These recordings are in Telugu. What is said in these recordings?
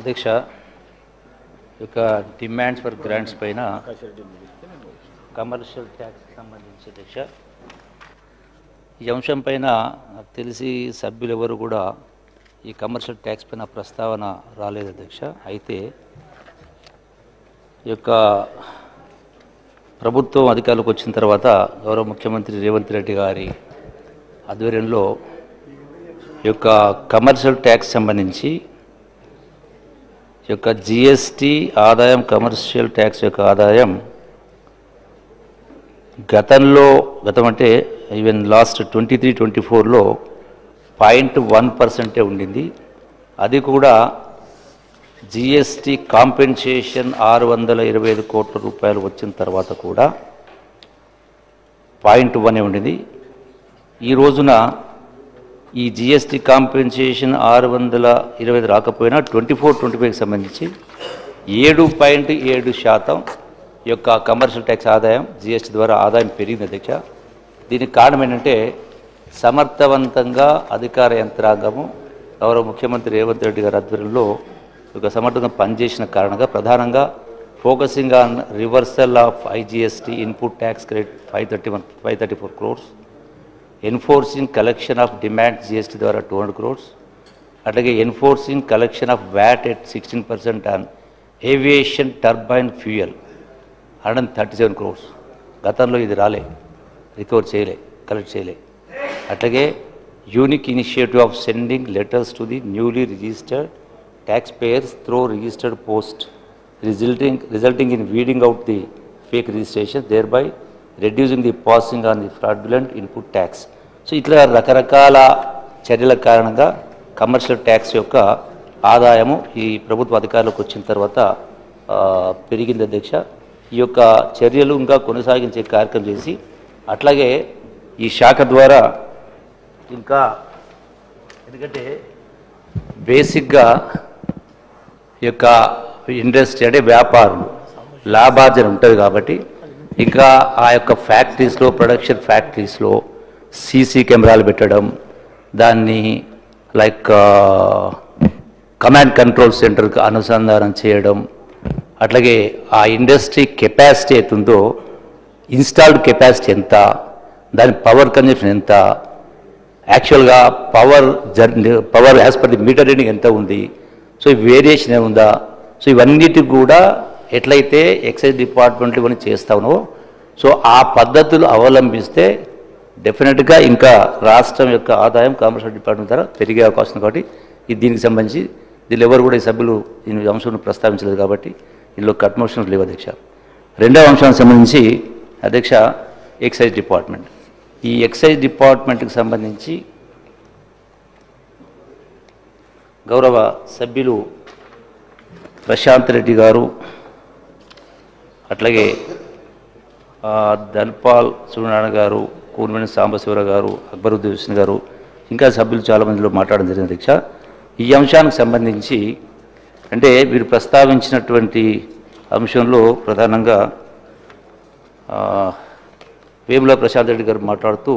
అధ్యక్ష యొక్క డిమాండ్స్ ఫర్ గ్రాంట్స్ పైన కమర్షియల్ ట్యాక్స్ సంబంధించి అధ్యక్ష ఈ అంశం పైన నాకు తెలిసి సభ్యులు ఎవరు కూడా ఈ కమర్షియల్ ట్యాక్స్ పైన ప్రస్తావన రాలేదు అధ్యక్ష. అయితే ఈ యొక్క ప్రభుత్వం అధికారులకు వచ్చిన తర్వాత గౌరవ ముఖ్యమంత్రి రేవంత్ రెడ్డి గారి ఆధ్వర్యంలో ఈ యొక్క కమర్షియల్ ట్యాక్స్ సంబంధించి ఈ యొక్క జిఎస్టీ ఆదాయం కమర్షియల్ ట్యాక్స్ యొక్క ఆదాయం గతం అంటే ఈవెన్ లాస్ట్ 23-24లో 0.1% ఉండింది. అది కూడా జిఎస్టీ కాంపెన్సేషన్ 625 కోట్ల రూపాయలు వచ్చిన తర్వాత కూడా 0.1 ఉండింది. ఈ రోజున ఈ జిఎస్టీ కాంపెన్సేషన్ 625 రాకపోయినా 24-25కి సంబంధించి 7.7% ఈ యొక్క కమర్షియల్ ట్యాక్స్ ఆదాయం జిఎస్టీ ద్వారా ఆదాయం పెరిగింది అధ్యక్ష. దీనికి కారణం ఏంటంటే సమర్థవంతంగా అధికార యంత్రాంగము గౌరవ ముఖ్యమంత్రి రేవంత్ రెడ్డి గారి ఆధ్వర్యంలో ఒక సమర్థంగా పనిచేసిన కారణంగా ప్రధానంగా focusing on reversal of IGST input tax credit 534 crores, enforcing collection of demand GST ద్వారా 200 crores, అట్లాగే enforcing collection of VAT at 16% on aviation turbine fuel 137 crores. గతంలో ఇది రాలే, రికవర్ చేయలే, కలెక్ట్ చేయలే. అట్లాగే unique initiative of sending letters to the newly registered taxpayers through registered post resulting in weeding out the fake registration thereby reducing the passing on the fraudulent input tax. So ఇట్లా రకరకాల చర్యల కారణంగా కమర్షియల్ ట్యాక్స్ యొక్క ఆదాయము ఈ ప్రభుత్వ అధికారులకు వచ్చిన తర్వాత పెరిగింది అధ్యక్ష. ఈ యొక్క చర్యలు ఇంకా కొనసాగించే కార్యక్రమం చేసి అట్లాగే ఈ శాఖ ద్వారా ఇంకా ఎందుకంటే బేసిక్గా ఈ యొక్క ఇండస్ట్రీ అంటే వ్యాపారం లాభార్జన ఉంటుంది కాబట్టి ఇంకా ఆ యొక్క ఫ్యాక్టరీస్లో ప్రొడక్షన్ ఫ్యాక్టరీస్లో సీసీ కెమెరాలు పెట్టడం, దాన్ని లైక్ కమాండ్ కంట్రోల్ సెంటర్కి అనుసంధానం చేయడం, అట్లాగే ఆ ఇండస్ట్రీ కెపాసిటీ అవుతుందో ఇన్స్టాల్డ్ కెపాసిటీ ఎంత, దాని పవర్ కన్జంప్షన్ ఎంత, యాక్చువల్గా power as per the meter reading ఎంత ఉంది, సో ఈ వేరియేషన్ ఏముందా, సో ఇవన్నిటికి కూడా ఎట్లయితే ఎక్సైజ్ డిపార్ట్మెంట్లు ఇవన్నీ చేస్తానో సో ఆ పద్ధతులు అవలంబిస్తే డెఫినెట్గా ఇంకా రాష్ట్రం యొక్క ఆదాయం కమర్షియల్ డిపార్ట్మెంట్ ద్వారా పెరిగే అవకాశం. కాబట్టి ఇది దీనికి సంబంధించి దీనిలో ఎవరు కూడా ఈ సభ్యులు దీని అంశాన్ని ప్రస్తావించలేదు కాబట్టి ఇందులో కట్మోషన్స్ లేవు అధ్యక్ష. రెండవ అంశానికి సంబంధించి అధ్యక్ష ఎక్సైజ్ డిపార్ట్మెంట్. ఈ ఎక్సైజ్ డిపార్ట్మెంట్కి సంబంధించి గౌరవ సభ్యులు ప్రశాంత్ రెడ్డి గారు, అట్లాగే ధన్పాల్ సూర్యనారాయణ గారు, కూర్మేని సాంబశివరావు గారు, అక్బరుద్దీన్ హుస్సేన్ గారు, ఇంకా సభ్యులు చాలామందిలో మాట్లాడడం జరిగింది అధ్యక్ష. ఈ అంశానికి సంబంధించి అంటే వీరు ప్రస్తావించినటువంటి అంశంలో ప్రధానంగా వేముల ప్రశాంత్ రెడ్డి గారు మాట్లాడుతూ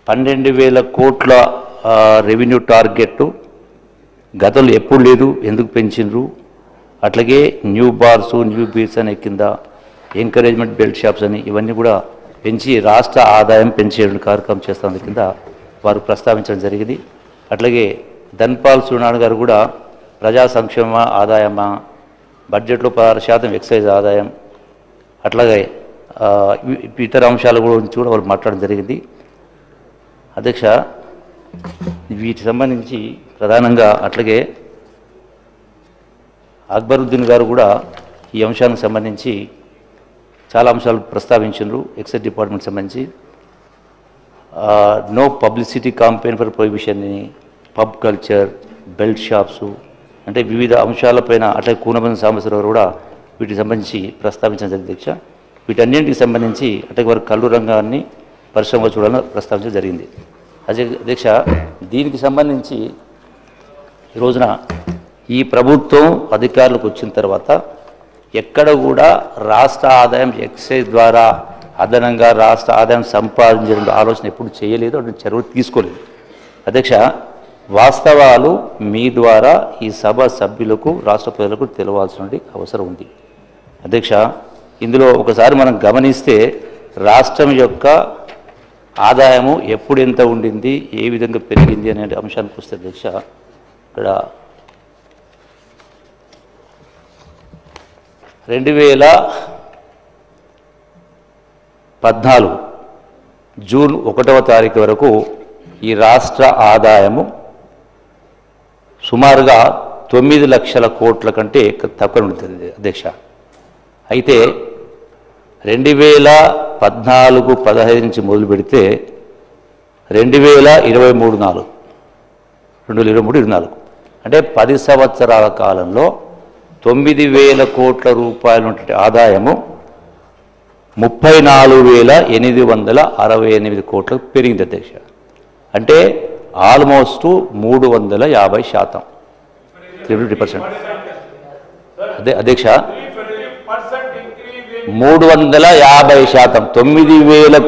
12,000 కోట్ల రెవెన్యూ టార్గెట్ గతంలో ఎప్పుడు లేదు, ఎందుకు పెంచిండ్రు, అట్లాగే న్యూ బార్స్ న్యూ బీట్స్ అనే కింద ఎంకరేజ్మెంట్ బెల్ట్ షాప్స్ అని ఇవన్నీ కూడా పెంచి రాష్ట్ర ఆదాయం పెంచే కార్యక్రమం చేస్తున్న కింద వారు ప్రస్తావించడం జరిగింది. అట్లాగే ధన్పాల్ సూర్యనారాయణ గారు కూడా ప్రజా సంక్షేమ ఆదాయమా, బడ్జెట్లో 16% ఎక్సైజ్ ఆదాయం, అట్లాగే ఇతర అంశాల గురించి కూడా వాళ్ళు మాట్లాడడం జరిగింది అధ్యక్ష. వీటికి సంబంధించి ప్రధానంగా అట్లాగే అక్బరుద్దీన్ గారు కూడా ఈ అంశానికి సంబంధించి చాలా అంశాలు ప్రస్తావించారు. ఎక్సైజ్ డిపార్ట్మెంట్ సంబంధించి no publicity campaign for prohibition, pub culture, belt shops అంటే వివిధ అంశాలపైన అట్లా కూనబంది సాంబశివరావు కూడా వీటికి సంబంధించి ప్రస్తావించడం జరిగింది అధ్యక్ష. వీటన్నింటికి సంబంధించి అట్లాగే వారు కళ్ళు రంగాన్ని పరిశ్రమగా చూడాలని ప్రస్తావించడం జరిగింది అధ్యక్ష. దీనికి సంబంధించి ఈ రోజున ఈ ప్రభుత్వం అధికారులకు వచ్చిన తర్వాత ఎక్కడ కూడా రాష్ట్ర ఆదాయం ఎక్సైజ్ ద్వారా అదనంగా రాష్ట్ర ఆదాయం సంపాదించే ఆలోచన ఎప్పుడు చేయలేదు, అటు చర్యలు తీసుకోలేదు అధ్యక్ష. వాస్తవాలు మీ ద్వారా ఈ సభ సభ్యులకు రాష్ట్ర ప్రజలకు తెలవాల్సిన అవసరం ఉంది. అధ్యక్ష, ఇందులో ఒకసారి మనం గమనిస్తే రాష్ట్రం యొక్క ఆదాయము ఎప్పుడు ఎంత ఉండింది, ఏ విధంగా పెరిగింది అనే అంశానికి వస్తే అధ్యక్ష, ఇక్కడ 2014 జూన్ 1వ తారీఖు వరకు ఈ రాష్ట్ర ఆదాయము సుమారుగా 9 లక్షల కోట్ల కంటే తక్కువ ఉంటుంది అధ్యక్ష. అయితే 2014-15 నుంచి మొదలు పెడితే 2023-24 అంటే 10 సంవత్సరాల కాలంలో 9,000 కోట్ల రూపాయల ఆదాయము 34,868 కోట్లకు పెరిగింది అధ్యక్ష. అంటే ఆల్మోస్ట్ 350%, 350%. అదే అధ్యక్ష, 350%.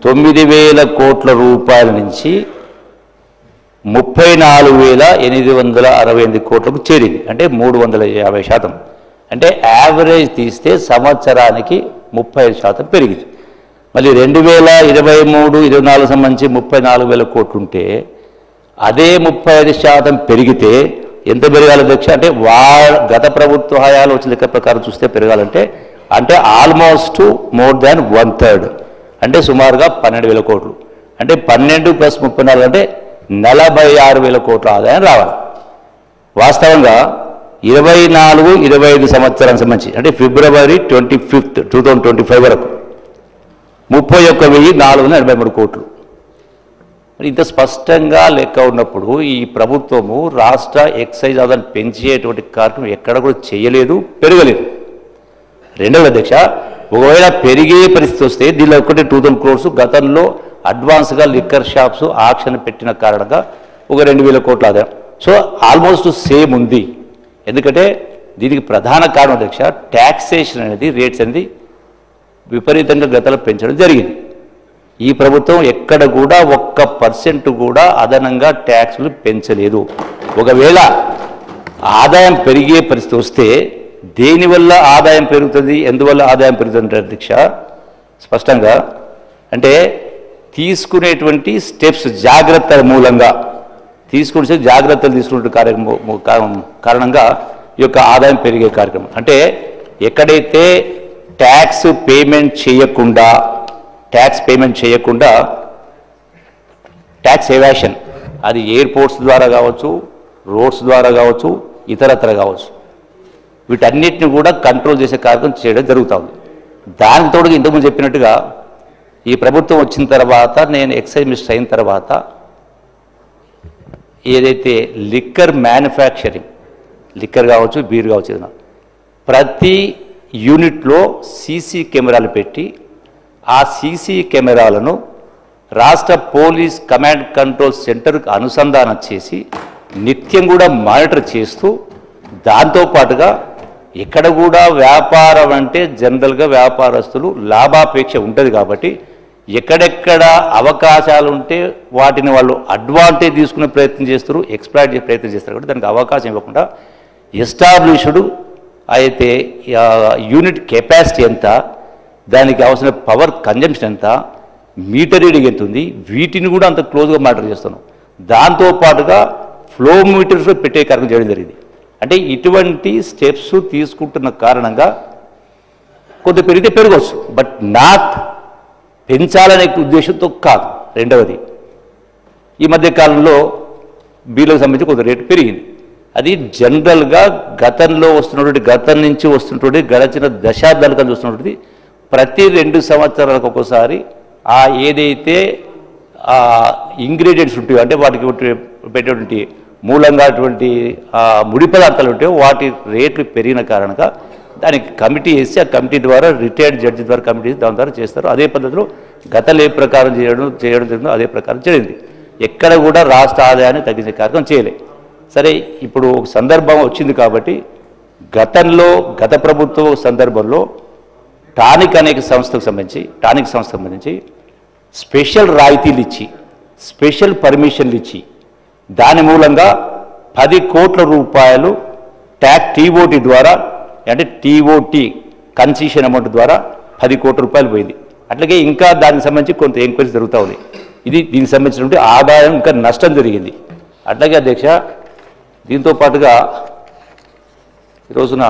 9,000 కోట్ల రూపాయల నుంచి 34,868 కోట్లకు చేరింది. అంటే 350%. అంటే యావరేజ్ తీస్తే సంవత్సరానికి 35% పెరిగింది. మళ్ళీ 2023-24 సంబంధించి 34,000 కోట్లు ఉంటే అదే 35% పెరిగితే ఎంత పెరగాలి అధ్యక్ష? అంటే గత ప్రభుత్వ హయాలు వచ్చిన లెక్క ప్రకారం చూస్తే పెరగాలంటే అంటే ఆల్మోస్ట్ మోర్ దాన్ 1/3, అంటే సుమారుగా 12,000 కోట్లు. అంటే 12 + 34 అంటే 46,000 కోట్ల ఆదాయం రావాలి. వాస్తవంగా 24-25 సంవత్సరానికి సంబంధించి అంటే ఫిబ్రవరి 25, 2025 వరకు 31,483 కోట్లు. ఇంత స్పష్టంగా లెక్క ఉన్నప్పుడు ఈ ప్రభుత్వము రాష్ట్ర ఎక్సైజ్ ఆదాయాన్ని పెంచేటువంటి కార్యక్రమం ఎక్కడ కూడా చేయలేదు, పెరగలేదు. రెండవ అధ్యక్ష, ఒకవేళ పెరిగే పరిస్థితి వస్తే దీనిలో 2,000 crores గతంలో అడ్వాన్స్గా లిక్కర్ షాప్స్ ఆక్షన్ పెట్టిన కారణంగా 2,000 కోట్ల ఆదాయం. సో ఆల్మోస్ట్ సేమ్ ఉంది. ఎందుకంటే దీనికి ప్రధాన కారణం అధ్యక్ష ట్యాక్సేషన్ అనేది, రేట్స్ అనేది విపరీతంగా గతంలో పెంచడం జరిగింది. ఈ ప్రభుత్వం ఎక్కడ కూడా 1% కూడా అదనంగా ట్యాక్స్లు పెంచలేదు. ఒకవేళ ఆదాయం పెరిగే పరిస్థితి వస్తే దేనివల్ల ఆదాయం పెరుగుతుంది, ఎందువల్ల ఆదాయం పెరుగుతుంది అధ్యక్ష? స్పష్టంగా అంటే తీసుకునేటువంటి స్టెప్స్, జాగ్రత్తల మూలంగా తీసుకునే జాగ్రత్తలు తీసుకునే కారణంగా ఈ యొక్క ఆదాయం పెరిగే కార్యక్రమం. అంటే ఎక్కడైతే ట్యాక్స్ పేమెంట్ చేయకుండా ట్యాక్స్ ఎవాషన్, అది ఎయిర్పోర్ట్స్ ద్వారా కావచ్చు, రోడ్స్ ద్వారా కావచ్చు, ఇతరత్ర కావచ్చు, వీటన్నిటిని కూడా కంట్రోల్ చేసే కార్యక్రమం చేయడం జరుగుతుంది. దానికి తోడుగా ఇంతకుముందు చెప్పినట్టుగా ఈ ప్రభుత్వం వచ్చిన తర్వాత, నేను ఎక్సైజ్ మినిస్టర్ అయిన తర్వాత ఏదైతే లిక్కర్ మ్యానుఫ్యాక్చరింగ్, లిక్కర్ కావచ్చు, బీర్ కావచ్చు, ప్రతి యూనిట్లో సీసీ కెమెరాలు పెట్టి ఆ సీసీ కెమెరాలను రాష్ట్ర పోలీస్ కమాండ్ కంట్రోల్ సెంటర్కి అనుసంధానం చేసి నిత్యం కూడా మానిటర్ చేస్తూ, దాంతోపాటుగా ఇక్కడ కూడా వ్యాపారం అంటే జనరల్గా వ్యాపారస్తులు లాభాపేక్ష ఉంటుంది కాబట్టి ఎక్కడెక్కడ అవకాశాలు ఉంటే వాటిని వాళ్ళు అడ్వాంటేజ్ తీసుకునే ప్రయత్నం చేస్తారు, ఎక్స్ప్లాయిట్ చేసే ప్రయత్నం చేస్తారు. కాబట్టి దానికి అవకాశం ఇవ్వకుండా ఎస్టాబ్లిష్డ్ అయితే యూనిట్ కెపాసిటీ ఎంత, దానికి అవసరం పవర్ కన్జంప్షన్ ఎంత, మీటర్ రీడింగ్ ఎంత ఉంది, వీటిని కూడా అంత క్లోజ్గా మానిటర్ చేస్తున్నాం. దాంతోపాటుగా ఫ్లో మీటర్స్ పెట్టే కార్యక్రమం చేయడం జరిగింది. అంటే ఇటువంటి స్టెప్స్ తీసుకుంటున్న కారణంగా కొంత పెరిగితే పెరగవచ్చు, బట్ నాట్ పెంచాలనే ఉద్దేశంతో కాదు. రెండవది, ఈ మధ్య కాలంలో బీర్లకు సంబంధించి కొంత రేటు పెరిగింది. అది జనరల్గా గతం నుంచి వస్తున్నటువంటి గడిచిన దశాబ్దాలుగా చూస్తున్నటువంటి ప్రతి 2 సంవత్సరాలకు ఒకసారి ఆ ఏదైతే ఇంగ్రీడియంట్స్ ఉంటాయో, అంటే వాటికి పెట్టేటువంటి మూలంగా అటువంటి ముడి పదార్థాలు ఉంటాయో వాటి రేట్లు పెరిగిన కారణంగా దానికి కమిటీ వేసి ఆ కమిటీ ద్వారా రిటైర్డ్ జడ్జి ద్వారా కమిటీ దాని ద్వారా చేస్తారు. అదే పద్ధతిలో గతంలో ఏ ప్రకారం చేయడం జరిగిందో అదే ప్రకారం జరిగింది. ఎక్కడ కూడా రాష్ట్ర ఆదాయాన్ని తగ్గించే కార్యక్రమం చేయలే. సరే, ఇప్పుడు ఒక సందర్భం వచ్చింది కాబట్టి గత ప్రభుత్వ సందర్భంలో టానిక్ సంస్థకు సంబంధించి స్పెషల్ రాయితీలు ఇచ్చి, స్పెషల్ పర్మిషన్లు ఇచ్చి దాని మూలంగా 10 కోట్ల రూపాయలు టీఓటీ ద్వారా, అంటే టీఓటీ కన్సెషన్ అమౌంట్ ద్వారా 10 కోట్ల రూపాయలు పోయింది. అట్లాగే ఇంకా దానికి సంబంధించి కొంత ఎంక్వైరీ జరుగుతూ ఉంది. దీనికి సంబంధించినటువంటి ఆదాయం ఇంకా నష్టం జరిగింది. అట్లాగే అధ్యక్ష, దీంతో పాటుగా ఈ రోజున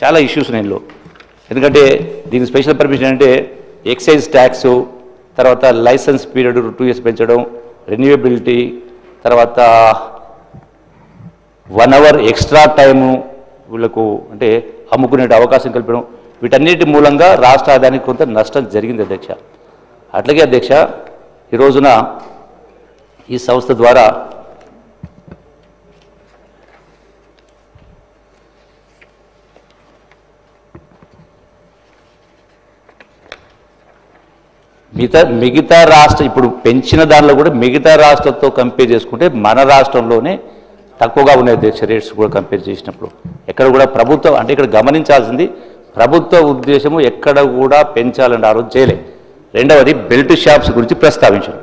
చాలా ఇష్యూస్ నేను, ఎందుకంటే దీనికి స్పెషల్ పర్మిషన్ అంటే ఎక్సైజ్ ట్యాక్సు, తర్వాత లైసెన్స్ పీరియడ్ 2 years పెంచడం, రెన్యూవబిలిటీ, తర్వాత 1 hour ఎక్స్ట్రా టైము వీళ్ళకు అంటే అమ్ముకునే అవకాశం కల్పడం, వీటన్నిటి మూలంగా రాష్ట్ర ఆదాయానికి కొంత నష్టం జరిగింది అధ్యక్ష. అట్లాగే అధ్యక్ష, ఈ రోజున ఈ సంస్థ ద్వారా మిగతా రాష్ట్ర ఇప్పుడు పెంచిన దానిలో కూడా మిగతా రాష్ట్రాలతో కంపేర్ చేసుకుంటే మన రాష్ట్రంలోనే తక్కువగా ఉన్నాయి అధ్యక్ష రేట్స్ కూడా కంపేర్ చేసినప్పుడు. ఎక్కడ కూడా ప్రభుత్వం అంటే ఇక్కడ గమనించాల్సింది ప్రభుత్వ ఉద్దేశము ఎక్కడ కూడా పెంచాలని ఆలోచన చేయలే. రెండవది బెల్ట్ షాప్స్ గురించి ప్రస్తావించారు.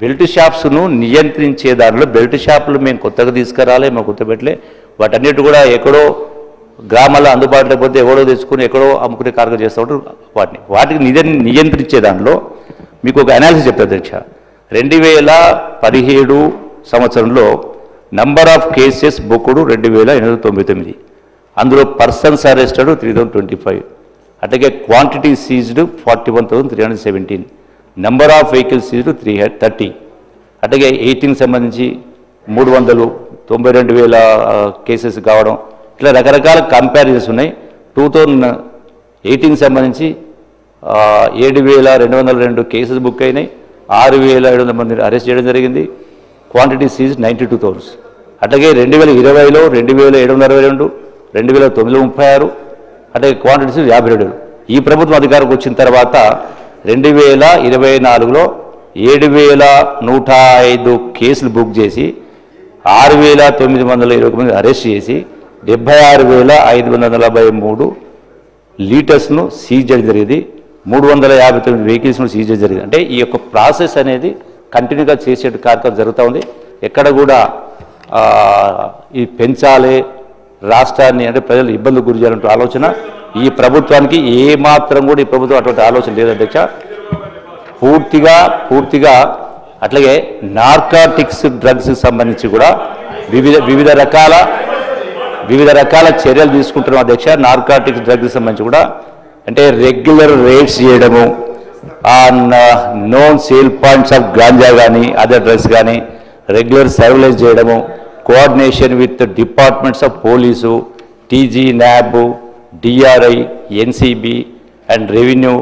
బెల్ట్ షాప్స్ను నియంత్రించే దానిలో బెల్ట్ షాపులు మేము కొత్తగా తీసుకురాలే, మేము కొత్త పెట్టలే, వాటన్నిటి కూడా ఎక్కడో గ్రామాల్లో అందుబాటులో పోతే ఎవడో తెచ్చుకుని ఎక్కడో అమ్ముకునే కార్యక్రమం చేస్తూ ఉంటారు. వాటికి నియంత్రించే దానిలో మీకు ఒక అనాలిసిస్ చెప్తారు అధ్యక్ష. 2017 సంవత్సరంలో నంబర్ ఆఫ్ కేసెస్ బుక్డ్ 2899, అందులో పర్సన్స్ అరెస్టెడ్ 3025, అట్లాగే quantity seized 41,317, number of vehicles seized 330, అట్లాగే 18 సంబంధించి 392,000 కేసెస్ కావడం, ఇట్లా రకరకాల కంపారిజన్స్ ఉన్నాయి. 2018 సంబంధించి 7,202 కేసెస్ బుక్ అయినాయి, 6,700 మంది అరెస్ట్ చేయడం జరిగింది, క్వాంటిటీ సీజ్ 92,000. అట్లాగే 2020లో 2,762, 2,936, అట్లాగే క్వాంటిటీ సీజ్ 52. ఈ ప్రభుత్వం అధికారికి వచ్చిన తర్వాత 2024లో 7,105 కేసులు బుక్ చేసి 6,921 మంది అరెస్ట్ చేసి 76,543 లీటర్స్ను సీజ్ చేయడం జరిగింది, 359 వెహికల్స్ను సీజ్ చేయడం జరిగింది. అంటే ఈ యొక్క ప్రాసెస్ అనేది కంటిన్యూగా చేసే కార్యక్రమం జరుగుతూ ఉంది. ఎక్కడ కూడా ఈ పెంచాలి రాష్ట్రాన్ని అంటే ప్రజలు ఇబ్బందులు గురి చేయాలంటే ఆలోచన ఈ ప్రభుత్వానికి ఏమాత్రం కూడా ఈ ప్రభుత్వం అటువంటి ఆలోచన లేదు అధ్యక్ష. పూర్తిగా అట్లాగే నార్కాటిక్స్ డ్రగ్స్ సంబంధించి కూడా వివిధ రకాల చర్యలు తీసుకుంటున్నాం అధ్యక్ష. నార్కాటిక్స్ డ్రగ్స్ సంబంధించి కూడా అంటే రెగ్యులర్ రేట్స్ చేయడము, known sale points of ganja కానీ అదర్ డ్రగ్స్ కానీ రెగ్యులర్ సర్వేలెన్స్ చేయడము, coordination with departments of police, TG, NAB, DRI, NCB and revenue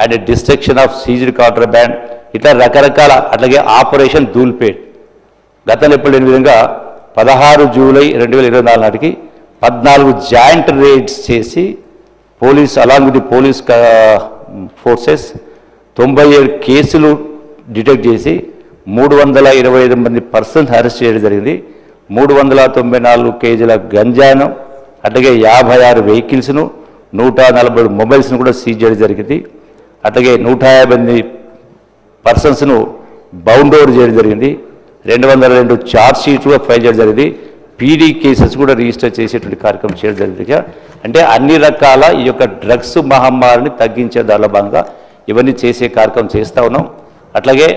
and destruction of seized contraband, ఇట్లా రకరకాల. అట్లాగే ఆపరేషన్ ధూల్పేట్ గతంలో ఎప్పుడు లేని విధంగా 16 జూలై 2024 నాటికి 14 జాయింట్ రేడ్స్ చేసి police along with police forces 97 కేసులు డిటెక్ట్ చేసి 325 మంది పర్సన్స్ అరెస్ట్ చేయడం జరిగింది, 394 కేజీల గంజాను, అట్లాగే 56 వెహికల్స్ను, 147 మొబైల్స్ను కూడా సీజ్ చేయడం జరిగింది. అట్లాగే 150 పర్సన్స్ను బౌండ్ ఓవర్ చేయడం జరిగింది, 202 ఛార్జ్ షీట్లు ఫైల్ చేయడం జరిగింది, పీడీ కేసెస్ కూడా రిజిస్టర్ చేసేటువంటి కార్యక్రమం చేయడం జరిగింది. అంటే అన్ని రకాల ఈ యొక్క డ్రగ్స్ మహమ్మారిని తగ్గించే దానిలో భాగంగా ఇవన్నీ చేసే కార్యక్రమం చేస్తూ ఉన్నాం. అట్లాగే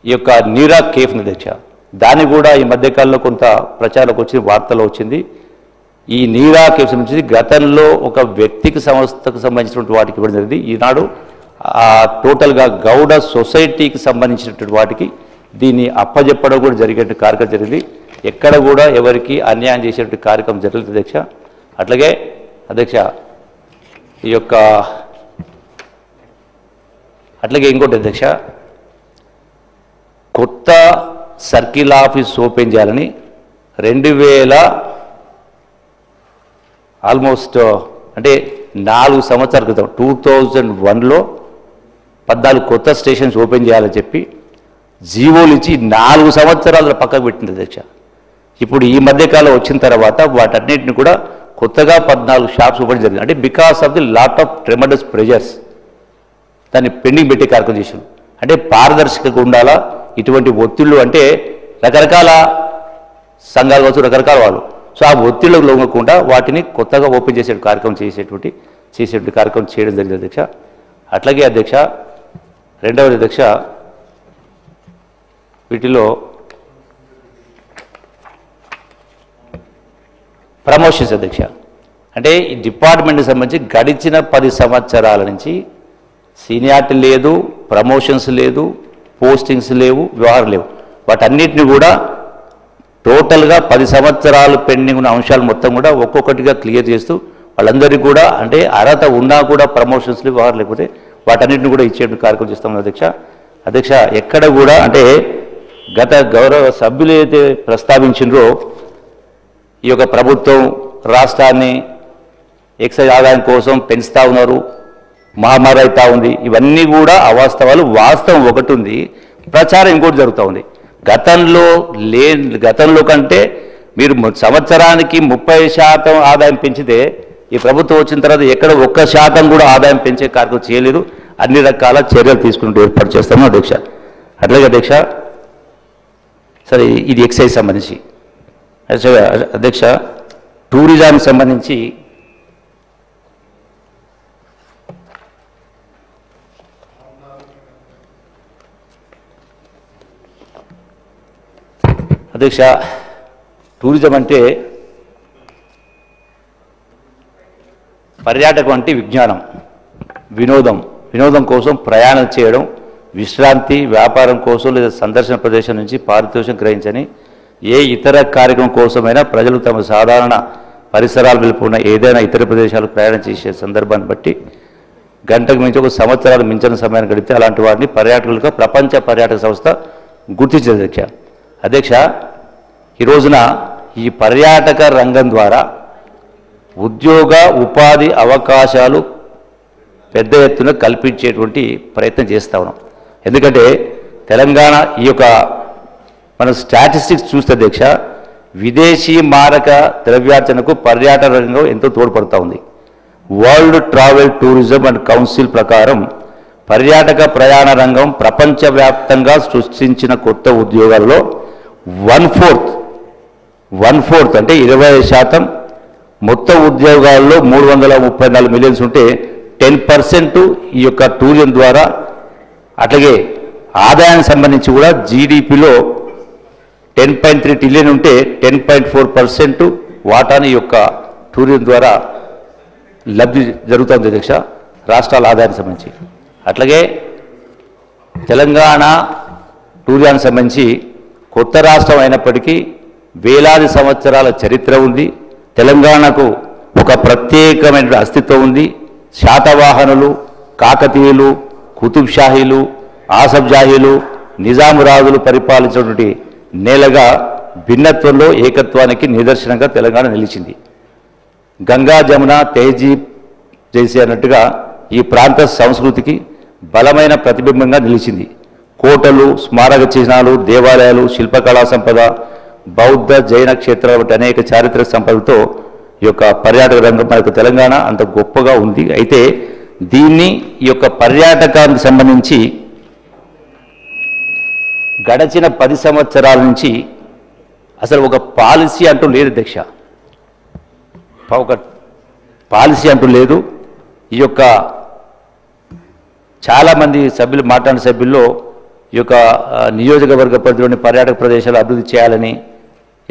ఈ యొక్క నీరా కేఫ్ అధ్యక్ష, దాన్ని కూడా ఈ మధ్యకాలంలో కొంత ప్రచారంలోకి వచ్చి వార్తలో వచ్చింది. ఈ నీరా కేఫ్ సంబంధించి గతంలో ఒక వ్యక్తికి సంస్థకు సంబంధించినటువంటి వాటికి ఇవ్వడం జరిగింది. ఈనాడు టోటల్గా గౌడ సొసైటీకి సంబంధించినటువంటి వాటికి దీన్ని అప్పజెప్పడం కూడా జరిగే కార్యక్రమం జరిగింది. ఎక్కడ కూడా ఎవరికి అన్యాయం చేసేటువంటి కార్యక్రమం జరగలేదు అధ్యక్ష. అట్లాగే అధ్యక్ష ఈ యొక్క అట్లాగే ఇంకోటి అధ్యక్ష, కొత్త సర్కిల్ ఆఫీస్ ఓపెన్ చేయాలని 2000 ఆల్మోస్ట్ అంటే 4 సంవత్సరాల క్రితం 2001లో 14 కొత్త స్టేషన్స్ ఓపెన్ చేయాలని చెప్పి జీవోలు ఇచ్చి 4 సంవత్సరాల పక్కకు పెట్టింది అధ్యక్ష. ఇప్పుడు ఈ మధ్యకాలం వచ్చిన తర్వాత వాటన్నిటిని కూడా కొత్తగా 14 షాప్స్ ఓపెన్ జరిగింది. అంటే because of the lot of tremendous pressures దాన్ని పెండింగ్ పెట్టే కార్యక్రమం చేసాం. అంటే పారదర్శకంగా ఉండాలా, ఇటువంటి ఒత్తిళ్ళు అంటే రకరకాల సంఘాలు కావచ్చు, రకరకాల వాళ్ళు. సో ఆ ఒత్తిళ్ళకు లొంగకుండా వాటిని కొత్తగా ఓపెన్ చేసే కార్యక్రమం చేసేటువంటి కార్యక్రమం చేయడం జరిగింది అధ్యక్ష. అట్లాగే అధ్యక్ష, రెండవది అధ్యక్ష, వీటిలో ప్రమోషన్స్ అధ్యక్ష. అంటే ఈ డిపార్ట్మెంట్కి సంబంధించి గడిచిన 10 సంవత్సరాల నుంచి సీనియారిటీ లేదు, ప్రమోషన్స్ లేదు, పోస్టింగ్స్ లేవు, వ్యవహారం లేవు. వాటన్నిటిని కూడా టోటల్గా 10 సంవత్సరాలు పెండింగ్ ఉన్న అంశాలు మొత్తం కూడా ఒక్కొక్కటిగా క్లియర్ చేస్తూ వాళ్ళందరికీ కూడా అంటే అర్హత ఉన్నా కూడా ప్రమోషన్స్ వ్యవహారం లేకపోతే వాటన్నిటిని కూడా ఇచ్చే కార్యక్రమం చేస్తాం అధ్యక్ష. ఎక్కడ కూడా అంటే గత గౌరవ సభ్యులు అయితే ప్రస్తావించిండ్రో ఈ యొక్క ప్రభుత్వం రాష్ట్రాన్ని ఎక్సైజ్ ఆదాయం కోసం పెంచుతూ ఉన్నారు, మహమ్మారి అవుతూ ఉంది, ఇవన్నీ కూడా అవాస్తవాలు. వాస్తవం ఒకటి ఉంది, ప్రచారం ఇంకోటి జరుగుతూ ఉంది. గతంలో కంటే మీరు సంవత్సరానికి 30% ఆదాయం పెంచితే ఈ ప్రభుత్వం వచ్చిన తర్వాత ఎక్కడ 1% కూడా ఆదాయం పెంచే కార్యక్రమం చేయలేదు. అన్ని రకాల చర్యలు తీసుకుంటూ ఏర్పాటు చేస్తాము అధ్యక్ష. అట్లాగే అధ్యక్ష, సరే ఇది ఎక్సైజ్ సంబంధించి అధ్యక్ష, టూరిజానికి సంబంధించి అధ్యక్ష, టూరిజం అంటే పర్యాటకం అంటే విజ్ఞానం, వినోదం కోసం ప్రయాణం చేయడం, విశ్రాంతి, వ్యాపారం కోసం లేదా సందర్శన ప్రదేశం నుంచి పారితోషికం గ్రహించని ఏ ఇతర కార్యక్రమం కోసమైనా ప్రజలు తమ సాధారణ పరిసరాలు వెలుపున్న ఏదైనా ఇతర ప్రదేశాలకు ప్రయాణం చేసే సందర్భాన్ని బట్టి గంటకు మించి 1 సంవత్సరాలు మించిన సమయాన్ని గడిపితే అలాంటి వారిని పర్యాటకులుగా ప్రపంచ పర్యాటక సంస్థ గుర్తించింది అధ్యక్ష. ఈ రోజున ఈ పర్యాటక రంగం ద్వారా ఉద్యోగ ఉపాధి అవకాశాలు పెద్ద ఎత్తున కల్పించేటువంటి ప్రయత్నం చేస్తూ ఉన్నాం. ఎందుకంటే తెలంగాణ ఈ యొక్క మన స్టాటిస్టిక్స్ చూస్తే అధ్యక్ష, విదేశీ మారక ద్రవ్యార్జనకు పర్యాటక రంగం ఎంతో తోడ్పడుతూ ఉంది. World travel tourism and council ప్రకారం పర్యాటక ప్రయాణ రంగం ప్రపంచవ్యాప్తంగా సృష్టించిన కొత్త ఉద్యోగాల్లో 1/4 అంటే 20% మొత్తం ఉద్యోగాల్లో 334 మిలియన్స్ ఉంటే 10% ఈ యొక్క టూరిజం ద్వారా. అట్లాగే ఆదాయానికి సంబంధించి కూడా జీడిపిలో 10.3 ట్రిలియన్ ఉంటే 10.4% వాటాని ఈ యొక్క టూరిజం ద్వారా లబ్ధి జరుగుతుంది అధ్యక్ష, రాష్ట్రాల ఆదాయానికి సంబంధించి. అట్లాగే తెలంగాణ టూరిజానికి సంబంధించి కొత్త రాష్ట్రం అయినప్పటికీ వేలాది సంవత్సరాల చరిత్ర ఉంది. తెలంగాణకు ఒక ప్రత్యేకమైన అస్తిత్వం ఉంది. శాతవాహనులు, కాకతీయులు, కుతుబ్ షాహీలు, ఆసఫ్ జాహీలు, నిజాము రాజులు పరిపాలించినటువంటి నేలగా భిన్నత్వంలో ఏకత్వానికి నిదర్శనంగా తెలంగాణ నిలిచింది. గంగా జమున తెహజీబ్ చేసే అన్నట్టుగా ఈ ప్రాంత సంస్కృతికి బలమైన ప్రతిబింబంగా నిలిచింది. కోటలు, స్మారక చిహ్నాలు, దేవాలయాలు, శిల్పకళా సంపద, బౌద్ధ జైన క్షేత్రాలు వంటి అనేక చారిత్రక సంపదలతో ఈ యొక్క పర్యాటక రంగం మనకు తెలంగాణ అంత గొప్పగా ఉంది. అయితే దీన్ని ఈ యొక్క పర్యాటకానికి సంబంధించి గడచిన 10 సంవత్సరాల నుంచి అసలు ఒక పాలసీ అంటూ లేదు అధ్యక్ష, ఒక పాలసీ అంటూ లేదు. ఈ యొక్క చాలామంది సభ్యులు మాట్లాడిన సభ్యుల్లో ఈ యొక్క నియోజకవర్గ పరిధిలోని పర్యాటక ప్రదేశాలు అభివృద్ధి చేయాలని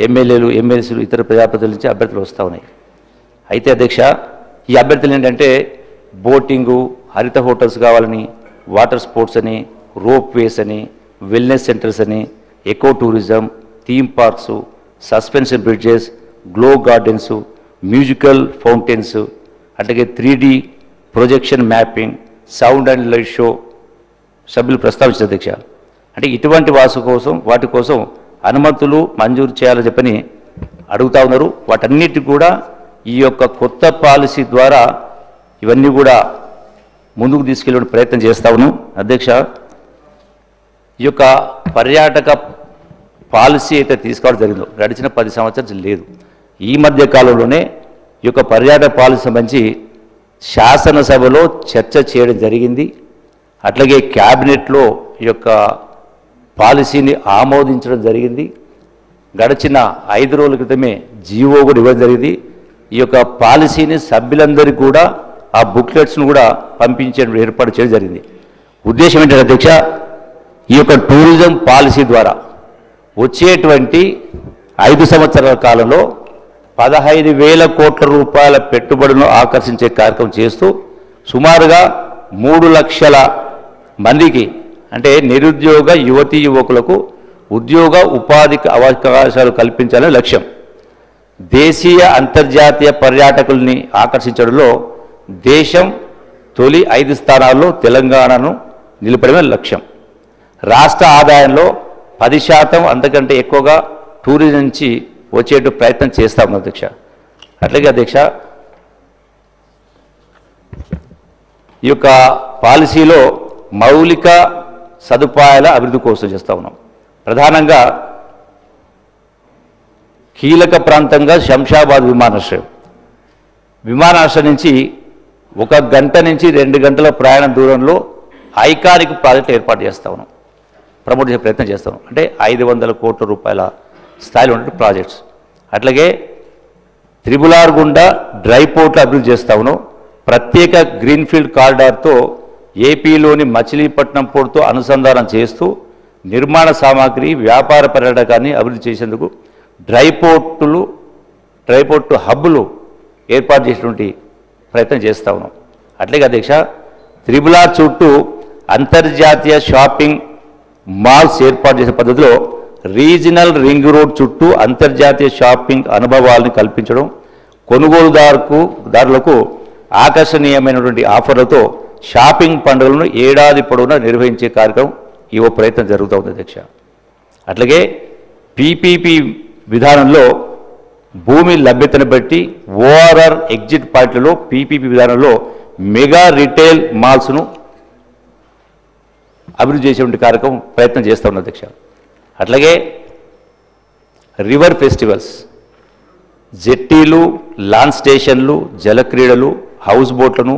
ఎమ్మెల్యేలు, ఎమ్మెల్సీలు, ఇతర ప్రజాప్రతినిధుల నుంచి అభ్యర్థులు వస్తూ ఉన్నాయి. అయితే అధ్యక్ష, ఈ అభ్యర్థులు ఏంటంటే బోటింగు, హరిత హోటల్స్ కావాలని, వాటర్ స్పోర్ట్స్ అని, రోప్ వేస్ అని, వెల్నెస్ సెంటర్స్ అని, eco tourism, theme parks, suspension bridges, glow gardens, musical fountains, అట్లాగే 3D projection mapping, sound and light show సభ్యులు ప్రస్తావించారు అధ్యక్ష. అంటే ఇటువంటి వాటి కోసం అనుమతులు మంజూరు చేయాలని చెప్పని అడుగుతూ ఉన్నారు. వాటన్నిటి కూడా ఈ యొక్క కొత్త పాలసీ ద్వారా ఇవన్నీ కూడా ముందుకు తీసుకెళ్ళే ప్రయత్నం చేస్తా ఉన్నాం అధ్యక్ష. ఈ యొక్క పర్యాటక పాలసీ అయితే తీసుకోవడం జరిగిందో గడిచిన 10 సంవత్సరాలు లేదు. ఈ మధ్య కాలంలోనే ఈ యొక్క పర్యాటక పాలసీ సంబంధించి శాసనసభలో చర్చ చేయడం జరిగింది. అట్లాగే క్యాబినెట్లో ఈ యొక్క పాలసీని ఆమోదించడం జరిగింది. గడిచిన 5 రోజుల క్రితమే జీవో కూడా ఇవ్వడం జరిగింది. ఈ యొక్క పాలసీని సభ్యులందరికీ కూడా ఆ బుక్లెట్స్ను కూడా పంపించే ఏర్పాటు చేయడం జరిగింది. ఉద్దేశం ఏంటంటే అధ్యక్ష, ఈ యొక్క టూరిజం పాలసీ ద్వారా వచ్చేటువంటి 5 సంవత్సరాల కాలంలో 15,000 కోట్ల రూపాయల పెట్టుబడులను ఆకర్షించే కార్యక్రమం చేస్తూ సుమారుగా 3 లక్షల మందికి అంటే నిరుద్యోగ యువతీ యువకులకు ఉద్యోగ ఉపాధి అవకాశాలు కల్పించాలనే లక్ష్యం. దేశీయ అంతర్జాతీయ పర్యాటకుల్ని ఆకర్షించడంలో దేశం తొలి 5 స్థానాల్లో తెలంగాణను నిలపడమే లక్ష్యం. రాష్ట్ర ఆదాయంలో 10% అంతకంటే ఎక్కువగా టూరిజం నుంచి వచ్చేట్టు ప్రయత్నం చేస్తాము అధ్యక్ష. అట్లాగే అధ్యక్ష, ఈ యొక్క పాలసీలో మౌలిక సదుపాయాల అభివృద్ధి కోసం చేస్తూ ఉన్నాం. ప్రధానంగా కీలక ప్రాంతంగా శంషాబాద్ విమానాశ్రయం నుంచి 1 గంట నుంచి 2 గంటల ప్రయాణ దూరంలో ఐకానిక్ ప్రాజెక్ట్ ఏర్పాటు చేస్తూ ఉన్నాం, ప్రమోట్ చేసే ప్రయత్నం చేస్తాం. అంటే 500 కోట్ల రూపాయల స్థాయిలో ఉన్న ప్రాజెక్ట్స్. అట్లాగే త్రిబులార్ గుండా డ్రై పోర్ట్లు అభివృద్ధి చేస్తూ ఉన్నాం. ప్రత్యేక గ్రీన్ఫీల్డ్ కారిడార్తో ఏపీలోని మచిలీపట్నం పోర్టుతో అనుసంధానం చేస్తూ నిర్మాణ సామాగ్రి వ్యాపార పర్యాటకాన్ని అభివృద్ధి చేసేందుకు డ్రై పోర్టు హబ్బులు ఏర్పాటు చేసేటువంటి ప్రయత్నం చేస్తూ ఉన్నాం. అట్లాగే అధ్యక్ష, త్రిబులార్ చుట్టూ అంతర్జాతీయ షాపింగ్ మాల్స్ ఏర్పాటు చేసే పద్ధతిలో రీజనల్ రింగ్ రోడ్ చుట్టూ అంతర్జాతీయ షాపింగ్ అనుభవాలను కల్పించడం, కొనుగోలుదారులకు ఆకర్షణీయమైనటువంటి ఆఫర్లతో షాపింగ్ పండుగలను ఏడాది పొడవునా నిర్వహించే కార్యక్రమం ఈ ప్రయత్నం జరుగుతుంది అధ్యక్ష. అట్లాగే పీపీపీ విధానంలో భూమి లభ్యతను బట్టి ఓఆర్ఆర్ ఎగ్జిట్ పాయింట్లలో పీపీపీ విధానంలో మెగా రిటైల్ మాల్స్ను అభివృద్ధి చేసేటువంటి కార్యక్రమం ప్రయత్నం చేస్తూ ఉన్న అధ్యక్ష. అట్లాగే రివర్ ఫెస్టివల్స్, జెట్టీలు, లాంచ్ స్టేషన్లు, జలక్రీడలు, హౌస్ బోట్లను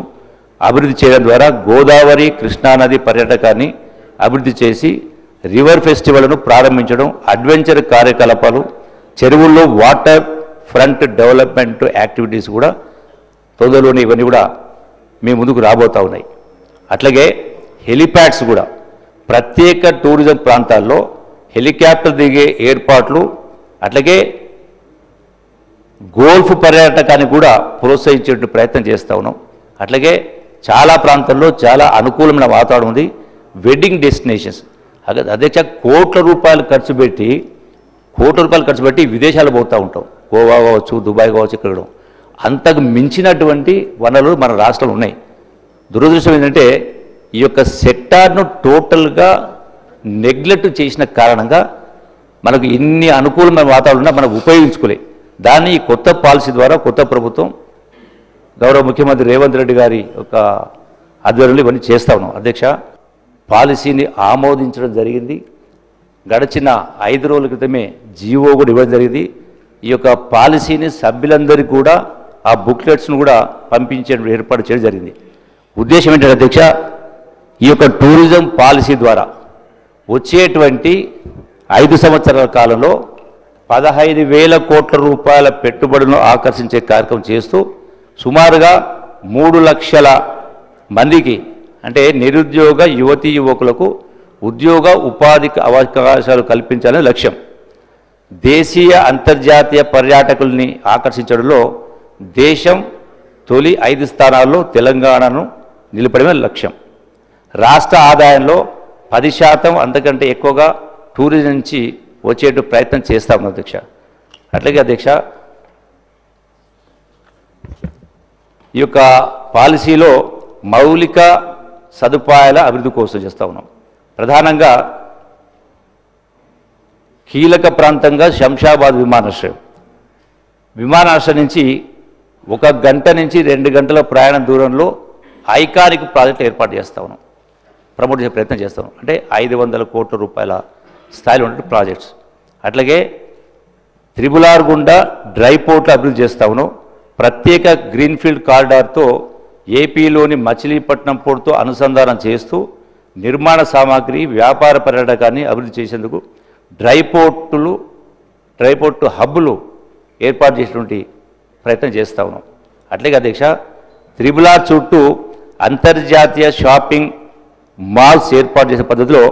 అభివృద్ధి చేయడం ద్వారా గోదావరి కృష్ణానది పర్యాటకాన్ని అభివృద్ధి చేసి రివర్ ఫెస్టివల్ను ప్రారంభించడం, అడ్వెంచర్ కార్యకలాపాలు, చెరువుల్లో వాటర్ ఫ్రంట్ డెవలప్మెంట్ యాక్టివిటీస్ కూడా తొందరలోనే ఇవన్నీ కూడా మీ ముందుకు రాబోతూ ఉన్నాయి. అట్లాగే హెలిప్యాడ్స్ కూడా ప్రత్యేక టూరిజం ప్రాంతాల్లో హెలికాప్టర్ దిగే ఏర్పాట్లు, అట్లాగే గోల్ఫ్ పర్యాటకాన్ని కూడా ప్రోత్సహించే ప్రయత్నం చేస్తూ ఉన్నాం. అట్లాగే చాలా ప్రాంతాల్లో చాలా అనుకూలమైన వాతావరణం ఉంది. వెడ్డింగ్ డెస్టినేషన్స్ అధ్యక్ష కోట్ల రూపాయలు ఖర్చు పెట్టి విదేశాలు పోతూ ఉంటాం. గోవా కావచ్చు, దుబాయ్ కావచ్చు, ఇక్కడ అంతకు మించినటువంటి వనరులు మన రాష్ట్రంలో ఉన్నాయి. దురదృష్టం ఏంటంటే ఈ యొక్క సెక్టార్ను టోటల్గా నెగ్లెక్ట్ చేసిన కారణంగా మనకు ఇన్ని అనుకూలమైన వాతావరణం మనం ఉపయోగించుకోలే. దాన్ని ఈ కొత్త పాలసీ ద్వారా కొత్త ప్రభుత్వం గౌరవ ముఖ్యమంత్రి రేవంత్ రెడ్డి గారి యొక్క ఆధ్వర్యంలో ఇవన్నీ చేస్తూ ఉన్నాం అధ్యక్ష. పాలసీని ఆమోదించడం జరిగింది. గడిచిన 5 రోజుల క్రితమే జీవో కూడా ఇవ్వడం జరిగింది. ఈ యొక్క పాలసీని సభ్యులందరికీ కూడా ఆ బుక్లెట్స్ను కూడా పంపించే ఏర్పాటు చేయడం జరిగింది. ఉద్దేశం ఏంటంటే అధ్యక్ష, ఈ యొక్క టూరిజం పాలసీ ద్వారా వచ్చేటువంటి 5 సంవత్సరాల కాలంలో 15,000 కోట్ల రూపాయల పెట్టుబడులను ఆకర్షించే కార్యక్రమం చేస్తూ సుమారుగా 3 లక్షల మందికి అంటే నిరుద్యోగ యువతీ యువకులకు ఉద్యోగ ఉపాధి అవకాశాలు కల్పించాలనే లక్ష్యం. దేశీయ అంతర్జాతీయ పర్యాటకుల్ని ఆకర్షించడంలో దేశం తొలి 5 స్థానాల్లో తెలంగాణను నిలపడమే లక్ష్యం. రాష్ట్ర ఆదాయంలో 10% అంతకంటే ఎక్కువగా టూరిజం నుంచి వచ్చేట్టు ప్రయత్నం చేస్తాము అధ్యక్ష. అట్లాగే అధ్యక్ష, ఈ యొక్క పాలసీలో మౌలిక సదుపాయాల అభివృద్ధి కోసం చేస్తూ ఉన్నాం. ప్రధానంగా కీలక ప్రాంతంగా శంషాబాద్ విమానాశ్రయం నుంచి 1 గంట నుంచి 2 గంటల ప్రయాణ దూరంలో ఐకానిక్ ప్రాజెక్ట్ ఏర్పాటు చేస్తూ ఉన్నాం, ప్రమోట్ చేసే ప్రయత్నం చేస్తాం. అంటే 500 కోట్ల రూపాయల స్థాయిలో ఉన్న ప్రాజెక్ట్స్. అట్లాగే త్రిబులార్ గుండా డ్రై పోర్ట్లు అభివృద్ధి చేస్తూ ఉన్నాం. ప్రత్యేక గ్రీన్ఫీల్డ్ కారిడార్తో ఏపీలోని మచిలీపట్నం పోర్టుతో అనుసంధానం చేస్తూ నిర్మాణ సామాగ్రి వ్యాపార పర్యాటకాన్ని అభివృద్ధి చేసేందుకు డ్రై పోర్టు హబ్బులు ఏర్పాటు చేసినటువంటి ప్రయత్నం చేస్తూ ఉన్నాం. అట్లాగే అధ్యక్ష, త్రిబులార్ చుట్టూ అంతర్జాతీయ షాపింగ్ మాల్స్ ఏర్పాటు చేసే పద్ధతిలో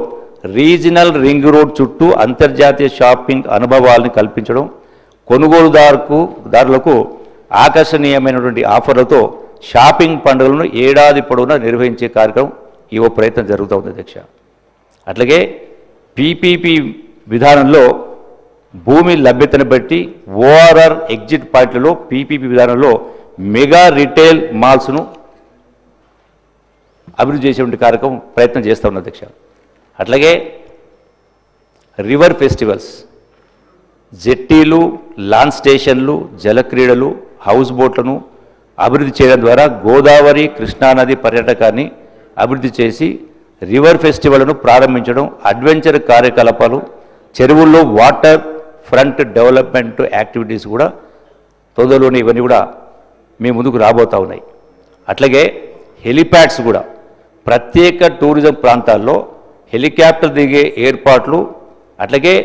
రీజనల్ రింగ్ రోడ్ చుట్టూ అంతర్జాతీయ షాపింగ్ అనుభవాలను కల్పించడం, కొనుగోలుదారులకు ఆకర్షణీయమైనటువంటి ఆఫర్లతో షాపింగ్ పండుగలను ఏడాది పొడవునా నిర్వహించే కార్యక్రమం ఈ ప్రయత్నం జరుగుతుంది అధ్యక్ష. అట్లాగే పీపీపీ విధానంలో భూమి లభ్యతను బట్టి ఓఆర్ఆర్ ఎగ్జిట్ పాయింట్లలో పీపీపీ విధానంలో మెగా రిటైల్ మాల్స్ను అభివృద్ధి చేసేటువంటి కార్యక్రమం ప్రయత్నం చేస్తూ ఉన్న అధ్యక్ష. అట్లాగే రివర్ ఫెస్టివల్స్, జెట్టీలు, లాంచ్ స్టేషన్లు, జలక్రీడలు, హౌస్ బోట్లను అభివృద్ధి చేయడం ద్వారా గోదావరి కృష్ణానది పర్యాటకాన్ని అభివృద్ధి చేసి రివర్ ఫెస్టివల్ను ప్రారంభించడం, అడ్వెంచర్ కార్యకలాపాలు, చెరువుల్లో వాటర్ ఫ్రంట్ డెవలప్మెంట్ యాక్టివిటీస్ కూడా తొందరలోనే ఇవన్నీ కూడా మీ ముందుకు రాబోతూ ఉన్నాయి. అట్లాగే హెలిప్యాడ్స్ కూడా ప్రత్యేక టూరిజం ప్రాంతాల్లో హెలికాప్టర్ దిగే ఏర్పాట్లు, అట్లాగే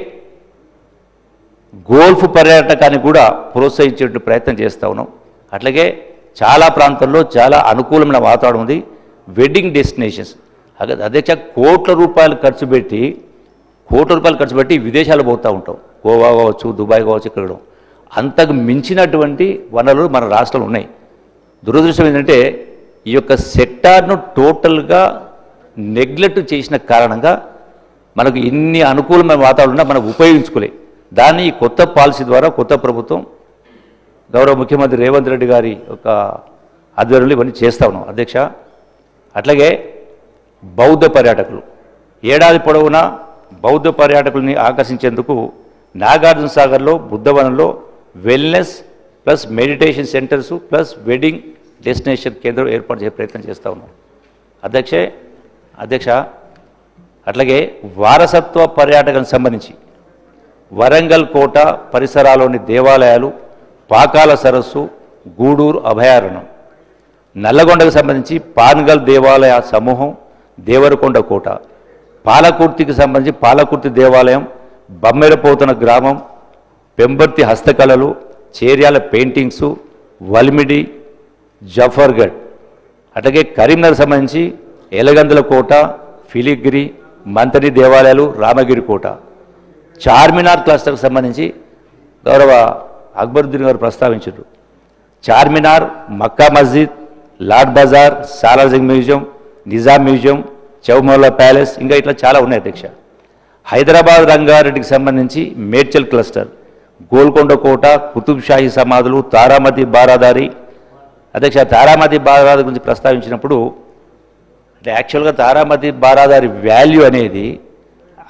గోల్ఫ్ పర్యాటకాన్ని కూడా ప్రోత్సహించే ప్రయత్నం చేస్తూ ఉన్నాం. అట్లాగే చాలా ప్రాంతాల్లో చాలా అనుకూలమైన వాతావరణం ఉంది. వెడ్డింగ్ డెస్టినేషన్స్ అధ్యక్ష కోట్ల రూపాయలు ఖర్చు పెట్టి విదేశాలు పోతూ ఉంటాం. గోవా కావచ్చు, దుబాయ్ కావచ్చు, ఇక్కడ అంతకు మించినటువంటి వనరులు మన రాష్ట్రంలో ఉన్నాయి. దురదృష్టం ఏంటంటే ఈ యొక్క సెక్టార్ను టోటల్గా నెగ్లెక్ట్ చేసిన కారణంగా మనకు ఇన్ని అనుకూలమైన వాతావరణం మనం ఉపయోగించుకోలే. దాన్ని కొత్త పాలసీ ద్వారా కొత్త ప్రభుత్వం గౌరవ ముఖ్యమంత్రి రేవంత్ రెడ్డి గారి యొక్క ఆధ్వర్యంలో ఇవన్నీ చేస్తూ ఉన్నాం అధ్యక్ష. అట్లాగే బౌద్ధ పర్యాటకులు ఏడాది పొడవునా బౌద్ధ పర్యాటకుల్ని ఆకర్షించేందుకు నాగార్జున సాగర్లో బుద్ధవనంలో wellness plus meditation centres plus wedding destination కేంద్రం ఏర్పాటు చేసే ప్రయత్నం చేస్తూ ఉన్నాం అధ్యక్ష. అట్లాగే వారసత్వ పర్యాటకానికి సంబంధించి వరంగల్ కోట పరిసరాల్లోని దేవాలయాలు, పాకాల సరస్సు, గూడూరు అభయారణ్యం, నల్లగొండకు సంబంధించి పాన్గల్ దేవాలయ సమూహం, దేవరకొండ కోట, పాలకుర్తికి సంబంధించి పాలకుర్తి దేవాలయం, బమ్మెరపోతన గ్రామం, పెంబర్తి హస్తకళలు, చేర్యాల పెయింటింగ్సు, వల్మిడి, జఫర్గఢ్. అట్లాగే కరీంనగర్ సంబంధించి ఎలగందుల కోట, ఫిలిగిరి, మంతని దేవాలయాలు, రామగిరి కోట, చార్మినార్ క్లస్టర్కి సంబంధించి గౌరవ అక్బరుద్దీన్ గారు ప్రస్తావించారు. Charminar, Mecca Masjid, Lad Bazaar, Salarjung museum, Nizam museum, Chowmahalla palace, ఇంకా ఇట్లా చాలా ఉన్నాయి అధ్యక్ష. హైదరాబాద్ రంగారెడ్డికి సంబంధించి మేడ్చల్ క్లస్టర్, గోల్కొండ కోట, కుతుబ్ షాహీ సమాధులు, తారామతి బారాదారి. అధ్యక్ష, తారామతి బారాదారి గురించి ప్రస్తావించినప్పుడు అంటే యాక్చువల్గా తారామతి బారాదారి వాల్యూ అనేది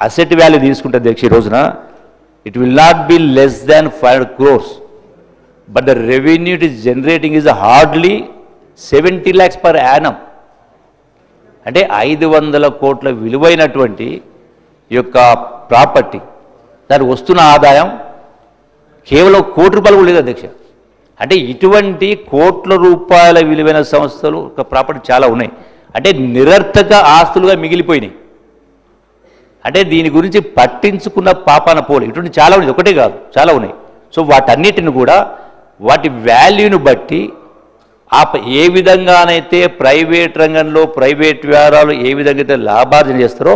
అసెట్ వాల్యూ తీసుకుంటే అధ్యక్ష ఈ రోజున it will not be less than 5 crores, but the revenue it is generating is hardly 70 lakhs per annum. అంటే 500 కోట్ల విలువైనటువంటి ఈ యొక్క ప్రాపర్టీ, దానికి వస్తున్న ఆదాయం కేవలం ₹1 కోటి కూడా లేదు అధ్యక్ష. అంటే ఇటువంటి కోట్ల రూపాయల విలువైన సంస్థలు ఒక ప్రాపర్టీ చాలా ఉన్నాయి. అంటే నిరర్థక ఆస్తులుగా మిగిలిపోయినాయి. అంటే దీని గురించి పట్టించుకున్న పాపాన పోలే. ఇటువంటి చాలా ఉన్నాయి, ఒకటే కాదు చాలా ఉన్నాయి. సో వాటన్నిటిని కూడా వాటి వాల్యూను బట్టి ఏ విధంగానైతే ప్రైవేట్ రంగంలో ప్రైవేట్ వ్యవహారాలు ఏ విధంగా అయితే లాభార్జన చేస్తారో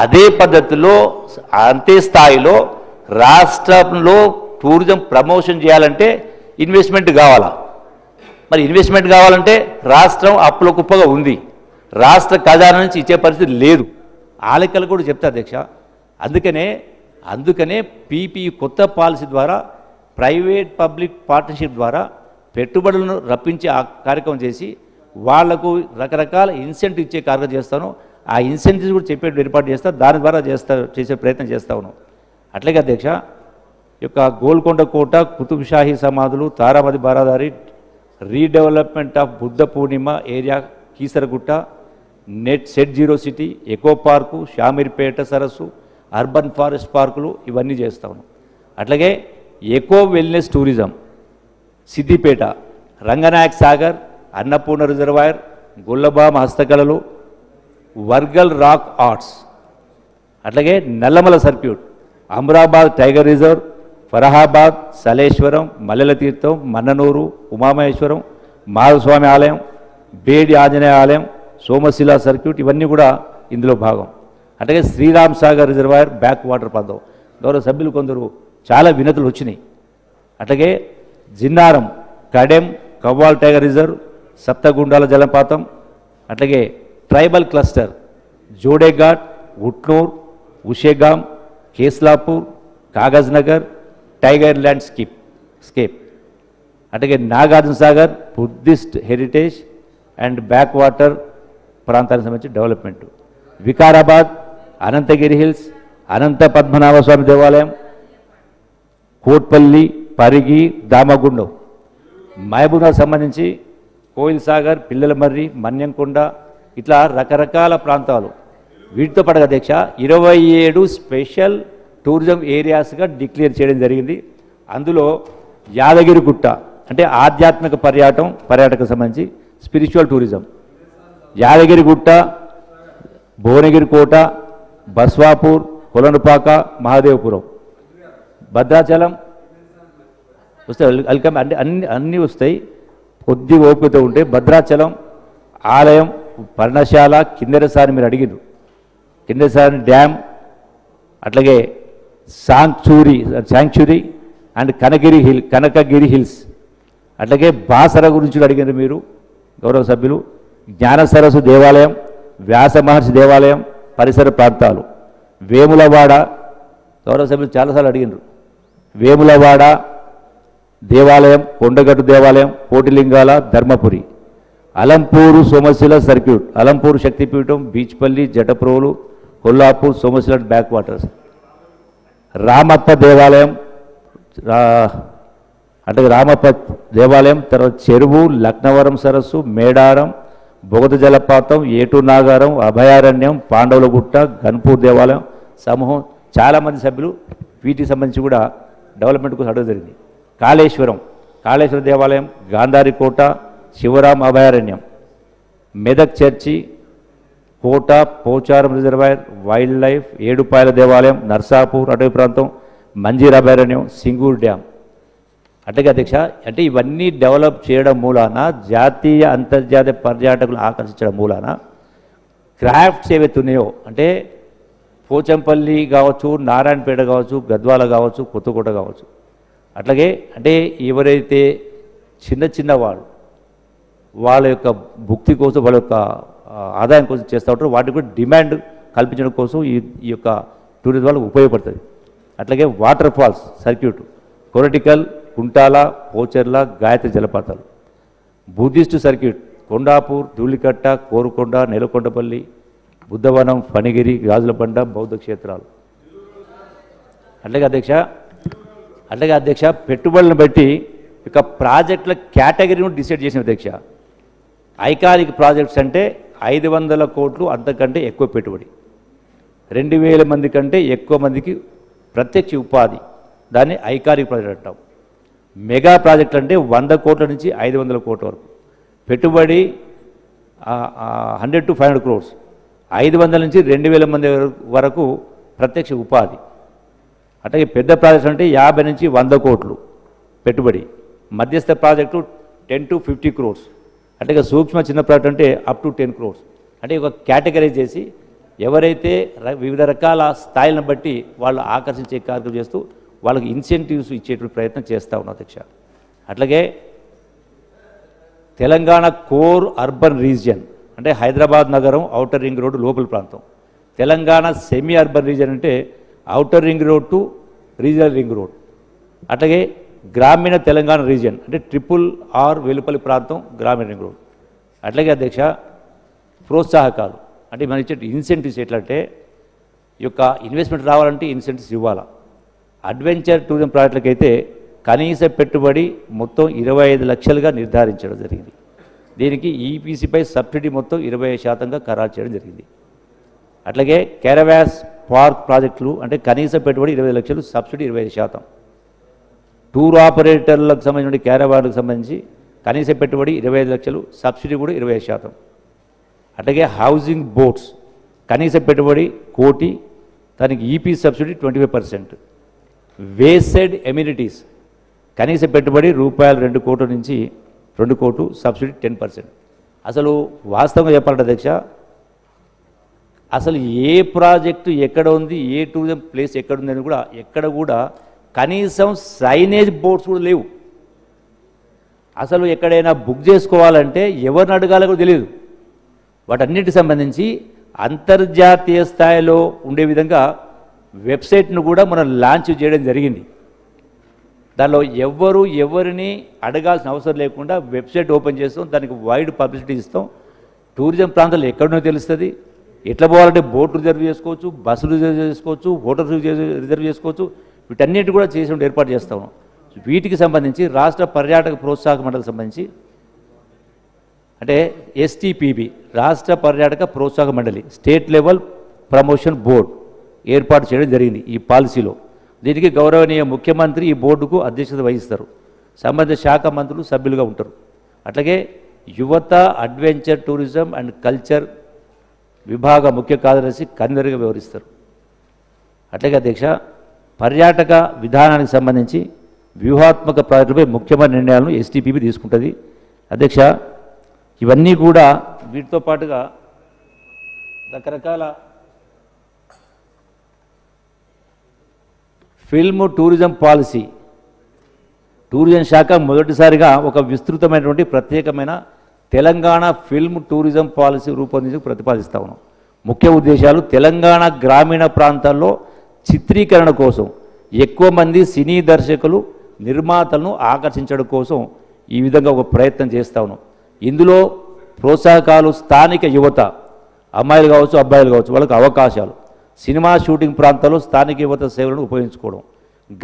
అదే పద్ధతిలో అంతే స్థాయిలో రాష్ట్రంలో టూరిజం ప్రమోషన్ చేయాలంటే ఇన్వెస్ట్మెంట్ కావాలా. మరి ఇన్వెస్ట్మెంట్ కావాలంటే రాష్ట్రం అప్పుల కుప్పగా ఉంది, రాష్ట్ర ఖజానా నుంచి ఇచ్చే పరిస్థితి లేదు. ఆ లెక్కలు కూడా చెప్తా అధ్యక్ష. అందుకనే పీపీ కొత్త పాలసీ ద్వారా ప్రైవేట్ పబ్లిక్ పార్ట్నర్షిప్ ద్వారా పెట్టుబడులను రప్పించే ఆ కార్యక్రమం చేసి వాళ్లకు రకరకాల ఇన్సెంటివ్ ఇచ్చే కార్యక్రమం చేస్తాను. ఆ ఇన్సెంటివ్స్ కూడా చెప్పే ఏర్పాటు చేస్తా, దాని ద్వారా చేసే ప్రయత్నం చేస్తా ఉన్నాం. అట్లాగే అధ్యక్ష, యొక్క గోల్కొండ కోట, కుతుబ్ షాహీ సమాధులు, Taramati Baradari, redevelopment of Buddha Purnima area, Keesaragutta, set zero city, eco park, Shamirpet సరస్సు, అర్బన్ ఫారెస్ట్ పార్కులు ఇవన్నీ చేస్తా ఉన్నాం. అట్లాగే eco wellness tourism Siddipet, Ranganayak Sagar, Annapurna reservoir, Gollabama హస్తకళలు, వర్గల్ రాక్ ఆర్ట్స్, అట్లాగే Nallamala circuit, Amrabad tiger reserve, Farahabad, Saleshwaram, Mallela Theertham, Mannanur, Umamaheswaram, Madhavaswami ఆలయం, బేడి ఆంజనేయ ఆలయం, సోమశిల సర్క్యూట్ ఇవన్నీ కూడా ఇందులో భాగం. అట్లాగే Sriram Sagar reservoir back water ప్రాంతం. గౌరవ సభ్యులు కొందరు చాలా వినతులు వచ్చినాయి. అట్లాగే జిన్నారం, కడెం, కవ్వాల్ టైగర్ రిజర్వ్, సప్తగుండాల జలపాతం, అట్లాగే tribal cluster Jodeghat, Utnoor, Ushegaon, Keslapur, Kagaz Nagar, tiger landscape, అట్లాగే Nagarjuna Sagar Buddhist heritage and back water ప్రాంతానికి సంబంధించి డెవలప్మెంట్, వికారాబాద్, అనంతగిరి హిల్స్, అనంత పద్మనాభ స్వామి దేవాలయం, కోట్పల్లి, పరిగి, దామగుండం, మహబూబ్నగర్ సంబంధించి కోయిల్ సాగర్, పిల్లలమర్రి, మన్యంకొండ, ఇట్లా రకరకాల ప్రాంతాలు. వీటితో పాటు అధ్యక్ష 27 స్పెషల్ టూరిజం ఏరియాస్గా డిక్లేర్ చేయడం జరిగింది. అందులో యాదగిరిగుట్ట అంటే ఆధ్యాత్మిక పర్యాటక సంబంధించి స్పిరిచువల్ టూరిజం, యాదగిరిగుట్ట, భువనగిరి కోట, బస్వాపూర్, కొలనుపాక, మహాదేవపురం, భద్రాచలం వస్తాయి. వెల్కమ్ అంటే అన్నీ వస్తాయి. కొద్దిగా ఓపికతో ఉంటే భద్రాచలం ఆలయం, పర్ణశాల, కిందరసాని మీరు అడిగిరు, కిందరసాని డ్యామ్, అట్లాగే శాంక్చురీ అండ్ కనకగిరి హిల్స్, అట్లాగే బాసర గురించి అడిగినారు మీరు గౌరవ సభ్యులు, జ్ఞాన సరస్సు దేవాలయం, వ్యాస మహర్షి దేవాలయం పరిసర ప్రాంతాలు, వేములవాడ గౌరవ సభ్యులు చాలాసార్లు అడిగినారు, వేములవాడ దేవాలయం, కొండగట్టు దేవాలయం, కోటిలింగాల, ధర్మపురి, అలంపూరు సోమశిల సర్క్యూట్, అలంపూరు శక్తిపీఠం, బీచ్పల్లి, జటప్రోలు, కొల్లాపూర్, సోమశిల బ్యాక్ వాటర్స్, రామప్ప దేవాలయం, అంటే రామప్ప దేవాలయం, తర్వాత చెరువు, లక్నవరం సరస్సు, మేడారం, బొగత జలపాతం, ఏటూరు నాగారం, అభయారణ్యం, పాండవులగుట్ట, గన్పూర్ దేవాలయం సమూహం. చాలామంది సభ్యులు వీటికి సంబంధించి కూడా డెవలప్మెంట్ కోసం అడగ జరిగింది. కాళేశ్వరం దేవాలయం, గాంధారి కోట, శివరాం అభయారణ్యం, మెదక్ చర్చి, కోట, Pocharam reservoir, wildlife, Edupayala దేవాలయం, నర్సాపూర్ అటవీ ప్రాంతం, మంజీర్ అభయారణ్యం, సింగూర్ డ్యామ్. అట్లాగే అధ్యక్ష అంటే ఇవన్నీ డెవలప్ చేయడం మూలాన జాతీయ అంతర్జాతీయ పర్యాటకులను ఆకర్షించడం మూలాన క్రాఫ్ట్స్ ఏవైతే ఉన్నాయో అంటే పోచంపల్లి కావచ్చు, నారాయణపేట కావచ్చు, గద్వాల కావచ్చు, కొత్తకోట కావచ్చు, అట్లాగే అంటే ఎవరైతే చిన్న వాళ్ళ యొక్క భుక్తి కోసం వాళ్ళ యొక్క ఆదాయం కోసం చేస్తూ ఉంటారో వాటికి కూడా డిమాండ్ కల్పించడం కోసం ఈ యొక్క టూరిజం వాళ్ళకు ఉపయోగపడుతుంది. అట్లాగే waterfalls circuit, Koratikal, Kuntala, Pocherla, Gayatri జలపాతాలు, బుద్ధిస్ట్ సర్క్యూట్, కొండాపూర్, ధూళికట్ట, కోరుకొండ, నెలకొండపల్లి, బుద్ధవనం, ఫణిగిరి, గాజులబండ, బౌద్ధ క్షేత్రాలు. అట్లాగే అధ్యక్ష పెట్టుబడులను బట్టి ఇక ప్రాజెక్టుల కేటగిరీని డిసైడ్ చేసిన అధ్యక్ష. ఐకానిక్ ప్రాజెక్ట్స్ అంటే 500 కోట్లు అంతకంటే ఎక్కువ పెట్టుబడి, 2000 మంది కంటే ఎక్కువ మందికి ప్రత్యక్ష ఉపాధి, దాన్ని ఐకానిక్ ప్రాజెక్ట్ అంటాం. మెగా ప్రాజెక్ట్ అంటే 100 కోట్ల నుంచి 500 కోట్ల వరకు పెట్టుబడి, 100 to 500 crores, 500 నుంచి 2000 మంది వరకు ప్రత్యక్ష ఉపాధి. అట్లాగే పెద్ద ప్రాజెక్ట్ అంటే 50 నుంచి 100 కోట్లు పెట్టుబడి, మధ్యస్థ ప్రాజెక్టు 10 to 50 crores, అట్లాగే సూక్ష్మ చిన్న ప్రాజెక్ట్ అంటే అప్ టు 10 crores. అంటే ఒక కేటగరైజ్ చేసి ఎవరైతే వివిధ రకాల స్థాయిలను బట్టి వాళ్ళు ఆకర్షించే కార్యక్రమం చేస్తూ వాళ్ళకి ఇన్సెంటివ్స్ ఇచ్చేటువంటి ప్రయత్నం చేస్తూ ఉన్నాం అధ్యక్ష. అట్లాగే తెలంగాణ కోర్ అర్బన్ రీజియన్ అంటే హైదరాబాద్ నగరం, ఔటర్ రింగ్ రోడ్డు, లోకల్ ప్రాంతం. తెలంగాణ సెమీ అర్బన్ రీజియన్ అంటే outer ring road to regional ring road. అట్లాగే గ్రామీణ తెలంగాణ రీజియన్ అంటే RRR వెలుపల్లి ప్రాంతం, గ్రామీణ రింగ్ రోడ్. అట్లాగే అధ్యక్ష ప్రోత్సాహకాలు అంటే మనం ఇచ్చే ఇన్సెంటివ్స్ ఎట్లంటే ఈ యొక్క ఇన్వెస్ట్మెంట్ రావాలంటే ఇన్సెంటివ్స్ ఇవ్వాలి. అడ్వెంచర్ టూరిజం ప్రాజెక్టులకు అయితే కనీస పెట్టుబడి మొత్తం 25 లక్షలుగా నిర్ధారించడం జరిగింది. దీనికి ఈపీసీపై సబ్సిడీ మొత్తం 20% ఖరారు చేయడం జరిగింది. అట్లాగే క్యారవాస్ పార్క్ ప్రాజెక్టులు అంటే కనీస పెట్టుబడి 20 లక్షలు, సబ్సిడీ 25%. టూర్ ఆపరేటర్లకు సంబంధించిన క్యారవాన్లకు సంబంధించి కనీస పెట్టుబడి 25 లక్షలు, సబ్సిడీ కూడా 25%. అట్లాగే హౌసింగ్ బోట్స్ కనీస పెట్టుబడి 1 కోటి, దానికి ఈపీ సబ్సిడీ 25%. వేసెడ్ ఎమ్యూనిటీస్ కనీస పెట్టుబడి రూపాయలు 2 కోట్ల నుంచి 2 కోట్లు, సబ్సిడీ 10%. అసలు వాస్తవంగా చెప్పాలంటే అధ్యక్ష, అసలు ఏ ప్రాజెక్టు ఎక్కడ ఉంది, ఏ టూరిజం ప్లేస్ ఎక్కడ ఉంది అని కూడా ఎక్కడ కూడా కనీసం సైనేజ్ బోర్డ్స్ కూడా లేవు. అసలు ఎక్కడైనా బుక్ చేసుకోవాలంటే ఎవరిని అడగాలో కూడా తెలియదు. వాటన్నిటికి సంబంధించి అంతర్జాతీయ స్థాయిలో ఉండే విధంగా వెబ్సైట్ను కూడా మనం లాంచ్ చేయడం జరిగింది. దానిలో ఎవరిని అడగాల్సిన అవసరం లేకుండా వెబ్సైట్ ఓపెన్ చేస్తాం, దానికి వైడ్ పబ్లిసిటీ ఇస్తాం. టూరిజం ప్రాంతాలు ఎక్కడున్నో తెలుస్తుంది. ఎట్లా పోవాలంటే బోట్ రిజర్వ్ చేసుకోవచ్చు, బస్సు రిజర్వ్ చేసుకోవచ్చు, హోటల్ రిజర్వ్ చేసుకోవచ్చు. వీటన్నిటి కూడా చేసి ఏర్పాటు చేస్తాము. వీటికి సంబంధించి రాష్ట్ర పర్యాటక ప్రోత్సాహక మండలికి సంబంధించి అంటే ఎస్టీపీబీ రాష్ట్ర పర్యాటక ప్రోత్సాహక మండలి స్టేట్ లెవెల్ ప్రమోషన్ బోర్డు ఏర్పాటు చేయడం జరిగింది ఈ పాలసీలో. దీనికి గౌరవనీయ ముఖ్యమంత్రి ఈ బోర్డుకు అధ్యక్షత వహిస్తారు. సంబంధిత శాఖ మంత్రులు సభ్యులుగా ఉంటారు. అట్లాగే యువత, అడ్వెంచర్ టూరిజం అండ్ కల్చర్ విభాగ ముఖ్య కార్యదర్శి కన్వీనర్గా వ్యవహరిస్తారు. అట్లాగే అధ్యక్ష, పర్యాటక విధానానికి సంబంధించి వ్యూహాత్మక ప్రాజెక్టులపై ముఖ్యమైన నిర్ణయాలను ఎస్టీపీబీ తీసుకుంటుంది. అధ్యక్ష, ఇవన్నీ కూడా వీటితో పాటుగా రకరకాల ఫిల్మ్ టూరిజం పాలసీ, టూరిజం శాఖ మొదటిసారిగా ఒక విస్తృతమైనటువంటి ప్రత్యేకమైన తెలంగాణ ఫిల్మ్ టూరిజం పాలసీ రూపొందించి ప్రతిపాదిస్తా ఉన్నాం. ముఖ్య ఉద్దేశాలు తెలంగాణ గ్రామీణ ప్రాంతాల్లో చిత్రీకరణ కోసం ఎక్కువ మంది సినీ దర్శకులు, నిర్మాతలను ఆకర్షించడం కోసం ఈ విధంగా ఒక ప్రయత్నం చేస్తా ఉన్నాం. ఇందులో ప్రోత్సాహకాలు స్థానిక యువత, అమ్మాయిలు కావచ్చు, అబ్బాయిలు కావచ్చు, వాళ్ళకి అవకాశాలు, సినిమా షూటింగ్ ప్రాంతాల్లో స్థానిక యువత సేవలను ఉపయోగించుకోవడం,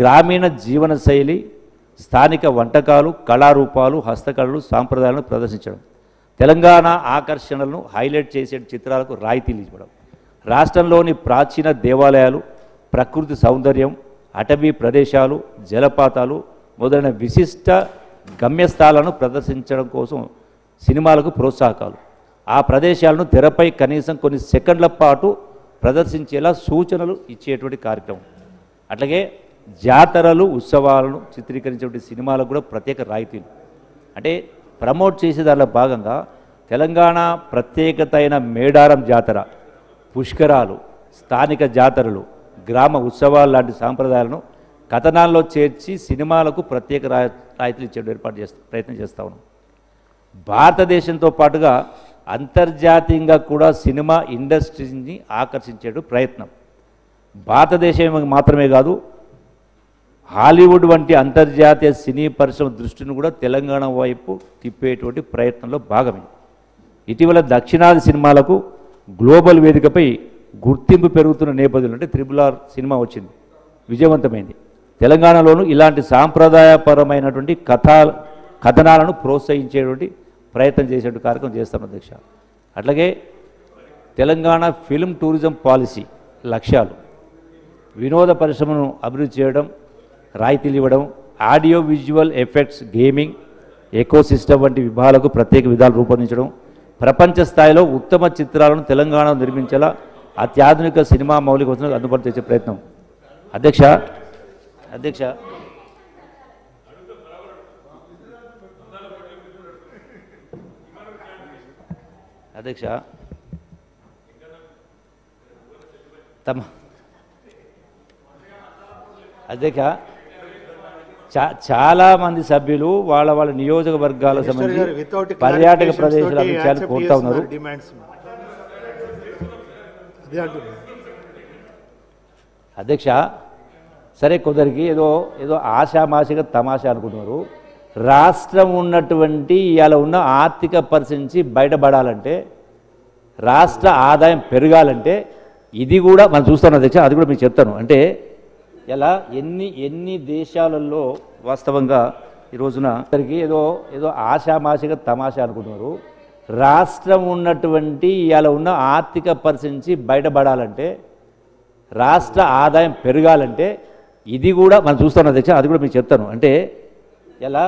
గ్రామీణ జీవన శైలి, స్థానిక వంటకాలు, కళారూపాలు, హస్తకళలు, సాంప్రదాయాలను ప్రదర్శించడం, తెలంగాణ ఆకర్షణలను హైలైట్ చేసే చిత్రాలకు రాయితీలు ఇవ్వడం, రాష్ట్రంలోని ప్రాచీన దేవాలయాలు, ప్రకృతి సౌందర్యం, అటవీ ప్రదేశాలు, జలపాతాలు మొదలైన విశిష్ట గమ్యస్థానాలను ప్రదర్శించడం కోసం సినిమాలకు ప్రోత్సాహకాలు, ఆ ప్రదేశాలను తెరపై కనీసం కొన్ని సెకండ్ల పాటు ప్రదర్శించేలా సూచనలు ఇచ్చేటువంటి కార్యక్రమం. అట్లాగే జాతరలు, ఉత్సవాలను చిత్రీకరించేటువంటి సినిమాలకు కూడా ప్రత్యేక రాయితీలు. అంటే ప్రమోట్ చేసే దానిలో భాగంగా తెలంగాణ ప్రత్యేకత అయిన మేడారం జాతర, పుష్కరాలు, స్థానిక జాతరలు, గ్రామ ఉత్సవాలు లాంటి సాంప్రదాయాలను కథనాల్లో చేర్చి సినిమాలకు ప్రత్యేక రాయితీలు ఇచ్చే ప్రయత్నం చేస్తా ఉన్నాం. భారతదేశంతో పాటుగా అంతర్జాతీయంగా కూడా సినిమా ఇండస్ట్రీని ఆకర్షించే ప్రయత్నం. భారతదేశం మాత్రమే కాదు, హాలీవుడ్ వంటి అంతర్జాతీయ సినీ పరిశ్రమ దృష్టిని కూడా తెలంగాణ వైపు తిప్పేటువంటి ప్రయత్నంలో భాగమే. ఇటీవల దక్షిణాది సినిమాలకు గ్లోబల్ వేదికపై గుర్తింపు పెరుగుతున్న నేపథ్యంలో అంటే RRR సినిమా వచ్చింది, విజయవంతమైంది. తెలంగాణలోనూ ఇలాంటి సాంప్రదాయపరమైనటువంటి కథనాలను ప్రోత్సహించేటువంటి ప్రయత్నం చేసేటువంటి కార్యక్రమం చేస్తాం అధ్యక్ష. అట్లాగే తెలంగాణ ఫిల్మ్ టూరిజం పాలసీ లక్ష్యాలు: వినోద పరిశ్రమను అభివృద్ధి చేయడం, రాయితీలు ఇవ్వడం, audio visual effects, gaming, ecosystem వంటి విభాగాలకు ప్రత్యేక విధాలు రూపొందించడం, ప్రపంచ స్థాయిలో ఉత్తమ చిత్రాలను తెలంగాణలో నిర్మించేలా అత్యాధునిక సినిమా మౌలిక వసతులను అందుబాటు చేసే ప్రయత్నం. అధ్యక్ష అధ్యక్ష అధ్యక్ష అధ్యక్ష చాలామంది సభ్యులు వాళ్ళ నియోజకవర్గాల సంబంధించి పర్యాటక ప్రదేశాల విషయాలు కోరుతా ఉన్నారు. అధ్యక్ష, సరే కొందరికి ఏదో ఆశామాషిగా తమాషా అనుకుంటున్నారు. రాష్ట్రం ఉన్నటువంటి ఇవాళ ఉన్న ఆర్థిక పరిస్థితి నుంచి బయటపడాలంటే, రాష్ట్ర ఆదాయం పెరగాలంటే ఇది కూడా మనం చూస్తాం అధ్యక్ష. అది కూడా మీకు చెప్తాను. అంటే ఇలా ఎన్ని దేశాలలో వాస్తవంగా ఈ రోజున ఏదో ఆశామాషిగా తమాషా అనుకుంటున్నారు. రాష్ట్రం ఉన్నటువంటి ఇవాళ ఉన్న ఆర్థిక పరిస్థితి నుంచి బయటపడాలంటే, రాష్ట్ర ఆదాయం పెరగాలంటే ఇది కూడా మనం చూస్తాం అధ్యక్ష. అది కూడా మీకు చెప్తాను. అంటే ఇలా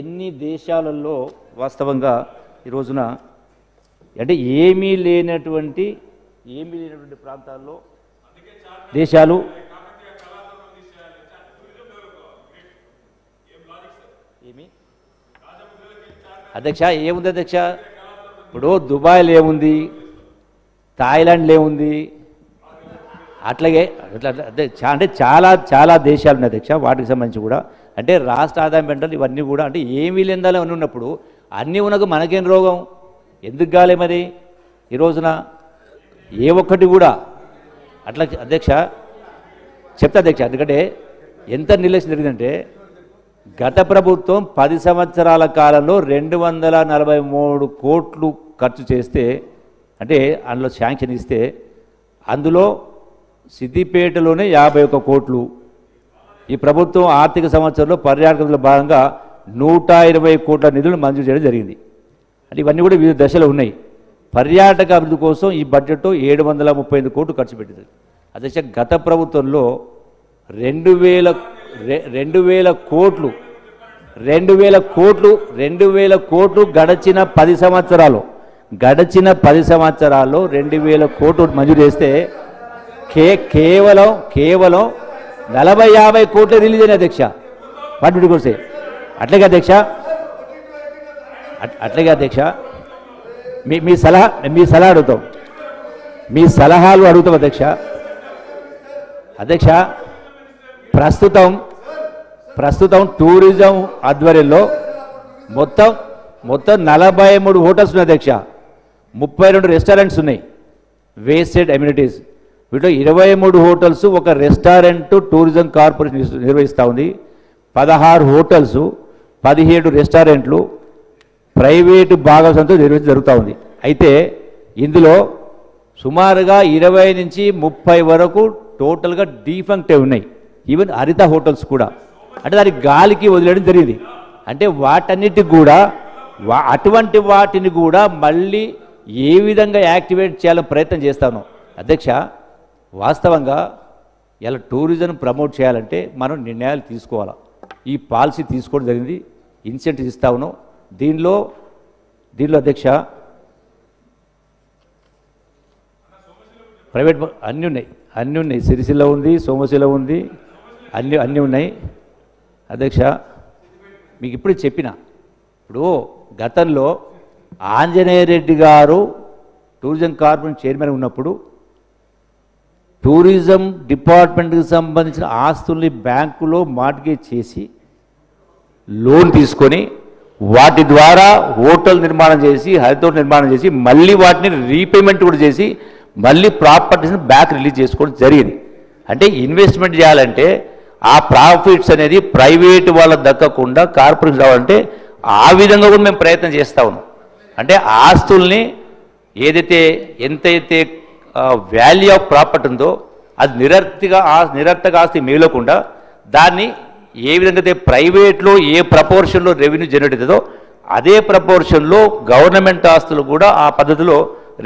ఎన్ని దేశాలలో వాస్తవంగా ఈ రోజున అంటే ఏమీ లేనటువంటి ఏమీ లేనటువంటి ప్రాంతాల్లో దేశాలు ఏమి అధ్యక్ష ఏముంది అధ్యక్ష ఇప్పుడు దుబాయ్లో ఏముంది థాయిలాండ్లో ఏముంది అట్లాగే అంటే చాలా చాలా దేశాలు ఉన్నాయి అధ్యక్ష వాటికి సంబంధించి కూడా అంటే రాష్ట్ర ఆదాయం పెంచాలి ఇవన్నీ కూడా అంటే ఏమీ లేదాలో అని ఉన్నప్పుడు అన్నీ ఉన్నకు మనకేం రోగం ఎందుకు కాలే మరి ఈ రోజున ఏ ఒక్కటి కూడా అట్లా అధ్యక్ష చెప్తా అధ్యక్ష ఎందుకంటే ఎంత నిర్లక్ష్యం జరిగిందంటే గత ప్రభుత్వం 10 సంవత్సరాల కాలంలో 243 కోట్లు ఖర్చు చేస్తే అంటే అందులో శాంక్షన్ ఇస్తే అందులో సిద్దిపేటలోనే 51 కోట్లు ఈ ప్రభుత్వం ఆర్థిక సంవత్సరంలో పర్యాటకంలో భాగంగా 120 కోట్ల నిధులు మంజూరు చేయడం జరిగింది అంటే ఇవన్నీ కూడా వివిధ దశలు ఉన్నాయి పర్యాటక అభివృద్ధి కోసం ఈ బడ్జెట్లో 735 కోట్లు ఖర్చు పెట్టింది అధ్యక్ష గత ప్రభుత్వంలో 2000 కోట్లు గడిచిన 10 సంవత్సరాల్లో 2000 కోట్లు మంజూరు చేస్తే కేవలం 40-50 కోట్లు రిలీజ్ అయిన అధ్యక్ష వాటి కోసే అట్లాగే అధ్యక్ష మీ సలహా అడుగుతాం మీ సలహాలు అడుగుతాం అధ్యక్ష ప్రస్తుతం టూరిజం ఆధ్వర్యంలో మొత్తం 43 హోటల్స్ ఉన్నాయి అధ్యక్ష 32 రెస్టారెంట్స్ ఉన్నాయి వేస్టెడ్ అమ్యూనిటీస్ వీటిలో 23 హోటల్స్ ఒక రెస్టారెంట్ టూరిజం కార్పొరేషన్ నిర్వహిస్తూ ఉంది 16 హోటల్స్ 17 రెస్టారెంట్లు ప్రైవేటు భాగస్వామ్యంతో నిర్వహించడం జరుగుతూ ఉంది అయితే ఇందులో సుమారుగా 20 నుంచి 30 వరకు టోటల్గా డీఫంక్ట్ ఉన్నాయి ఈవెన్ హరిత హోటల్స్ కూడా అంటే దానికి గాలికి వదిలేయడం జరిగింది అంటే వాటన్నిటికి కూడా అటువంటి వాటిని కూడా మళ్ళీ ఏ విధంగా యాక్టివేట్ చేయాలని ప్రయత్నం చేస్తాను అధ్యక్ష వాస్తవంగా ఇలా టూరిజం ప్రమోట్ చేయాలంటే మనం నిర్ణయాలు తీసుకోవాలి ఈ పాలసీ తీసుకోవడం జరిగింది ఇన్సెంటివ్స్ ఇస్తా ఉన్నాం దీనిలో అధ్యక్ష ప్రైవేట్ అన్నీ ఉన్నాయి సిరిసిల్ల ఉంది సోమశిల ఉంది అన్నీ ఉన్నాయి అధ్యక్ష మీకు ఇప్పుడు చెప్పిన ఇప్పుడు గతంలో ఆంజనేయ రెడ్డి గారు టూరిజం కార్పొరేషన్ చైర్మన్ ఉన్నప్పుడు టూరిజం డిపార్ట్మెంట్కి సంబంధించిన ఆస్తుల్ని బ్యాంకులో మార్ట్గేజ్ చేసి లోన్ తీసుకొని వాటి ద్వారా హోటల్ నిర్మాణం చేసి హరితోట నిర్మాణం చేసి మళ్ళీ వాటిని రీపేమెంట్ కూడా చేసి మళ్ళీ ప్రాపర్టీస్ని బ్యాక్ రిలీజ్ చేసుకోవడం జరిగింది అంటే ఇన్వెస్ట్మెంట్ చేయాలంటే ఆ ప్రాఫిట్స్ అనేది ప్రైవేట్ వాళ్ళకు దక్కకుండా కార్పొరేషన్ రావాలంటే ఆ విధంగా కూడా మేము ప్రయత్నం చేస్తూ ఉన్నాం అంటే ఆస్తుల్ని ఎంతైతే వాల్యూ ఆఫ్ ప్రాపర్టీ ఉందో అది నిరర్థక ఆస్తి మిగలకుండా దాన్ని ఏ విధంగా అయితే ప్రైవేట్లో ఏ ప్రపోర్షన్లో రెవెన్యూ జనరేట్ అవుతుందో అదే ప్రపోర్షన్లో గవర్నమెంట్ ఆస్తులు కూడా ఆ పద్ధతిలో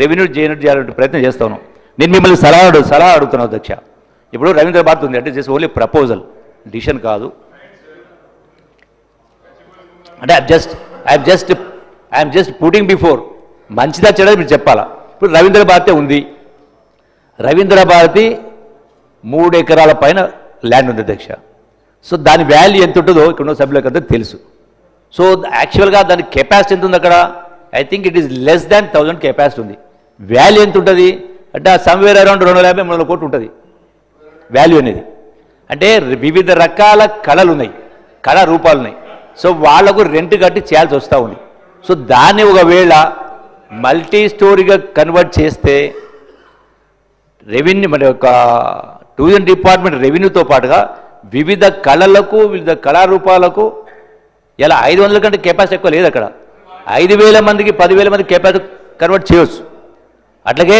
రెవెన్యూ జనరేట్ చేయాలంటే ప్రయత్నం చేస్తా ఉన్నాం నేను మిమ్మల్ని సలహా అడుగుతున్నాను అధ్యక్ష ఇప్పుడు రవీంద్ర భారత్ ఉంది అంటే జస్ట్ ఓన్లీ ప్రపోజల్ డిసిషన్ కాదు అంటే ఐఎమ్ జస్ట్ పుటింగ్ బిఫోర్ మంచిదా చెడది మీరు చెప్పాలా ఇప్పుడు రవీంద్ర భారతి ఉంది రవీంద్ర భారతి 3 ఎకరాల పైన ల్యాండ్ ఉంది అధ్యక్ష సో దాని వాల్యూ ఎంత ఉంటుందో ఇక్కడ సభ్యులకు అంతా తెలుసు సో యాక్చువల్గా దాని కెపాసిటీ ఎంత ఉంది అక్కడ I think it is less than 1000 capacity ఉంది వాల్యూ ఎంత ఉంటుంది అంటే సమ్వేర్ అరౌండ్ 250-300 కోట్లు ఉంటుంది వాల్యూ అనేది అంటే వివిధ రకాల కళలు ఉన్నాయి కళా రూపాలు ఉన్నాయి సో వాళ్లకు రెంట్ కట్టి చేయాల్సి వస్తూ ఉంది సో దాన్ని ఒకవేళ మల్టీ స్టోరీగా కన్వర్ట్ చేస్తే రెవెన్యూ మరి ఒక టూరిజం డిపార్ట్మెంట్ రెవెన్యూతో పాటుగా వివిధ కళలకు వివిధ కళారూపాలకు ఇలా 500 కంటే కెపాసిటీ ఎక్కువ లేదు అక్కడ 5000 మందికి 10,000 మందికి కెపాసిటీ కన్వర్ట్ చేయవచ్చు అట్లాగే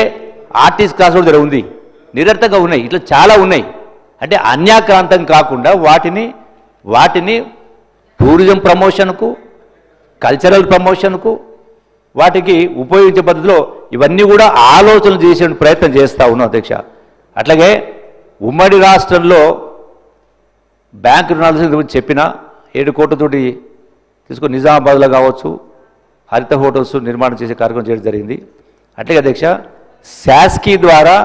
ఆర్టిస్ట్ క్లాస్ కూడా ఉంది నిరర్థకంగా ఉన్నాయి ఇట్లా చాలా ఉన్నాయి అంటే అన్యాక్రాంతం కాకుండా వాటిని టూరిజం ప్రమోషన్కు కల్చరల్ ప్రమోషన్కు వాటికి ఉపయోగించే పద్ధతిలో ఇవన్నీ కూడా ఆలోచనలు చేసే ప్రయత్నం చేస్తూ ఉన్నాం అధ్యక్ష అట్లాగే ఉమ్మడి రాష్ట్రంలో బ్యాంక్ రుణాల గురించి చెప్పిన 7 కోట్లతోటి తీసుకొని నిజామాబాద్లో కావచ్చు హరిత హోటల్స్ నిర్మాణం చేసే కార్యక్రమం చేయడం జరిగింది అట్లాగే అధ్యక్ష శాస్కీ ద్వారా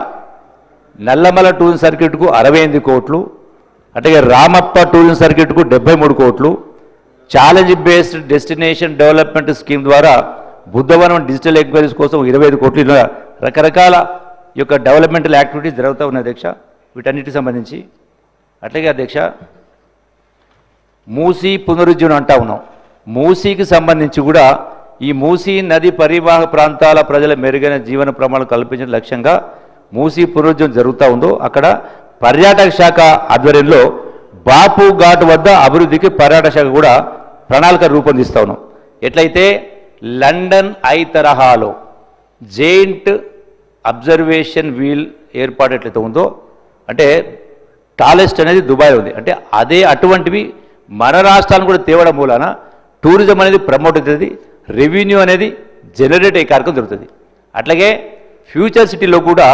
నల్లమల టూరిజం సర్క్యూట్కు 68 కోట్లు, అట్లాగే రామప్ప టూరిజం సర్క్యూట్కు 73 కోట్లు, challenge based destination development scheme ద్వారా బుద్ధవనం డిజిటల్ ఎంక్వైరీస్ కోసం 25 కోట్లు, ఇలా రకరకాల యొక్క డెవలప్మెంటల్ యాక్టివిటీస్ జరుగుతూ ఉన్నాయి అధ్యక్ష. వీటన్నిటికి సంబంధించి అట్లాగే అధ్యక్ష మూసీ పునరుజ్జీవనం అంటా ఉన్నాం. మూసీకి సంబంధించి కూడా ఈ మూసీ నది పరివాహక ప్రాంతాల ప్రజల మెరుగైన జీవన ప్రమాణాలు కల్పించిన లక్ష్యంగా మూసీ పునరుజ్జీవనం జరుగుతూ ఉందో అక్కడ పర్యాటక శాఖ ఆధ్వర్యంలో బాపు ఘాట్ వద్ద అభివృద్ధికి పర్యాటక శాఖ కూడా ప్రణాళిక రూపొందిస్తూ ఉన్నాం. ఎట్లయితే లండన్ ఐ తరహాలో జెయింట్ అబ్జర్వేషన్ వీల్ ఏర్పాటు ఎట్లయితే ఉందో, అంటే టాలెస్ట్ అనేది దుబాయ్ ఉంది, అంటే అదే అటువంటివి మన రాష్ట్రాలను కూడా తేవడం మూలాన టూరిజం అనేది ప్రమోట్ అవుతుంది, రెవెన్యూ అనేది జనరేట్ అయ్యే కార్యక్రమం జరుగుతుంది. అట్లాగే ఫ్యూచర్ సిటీలో కూడా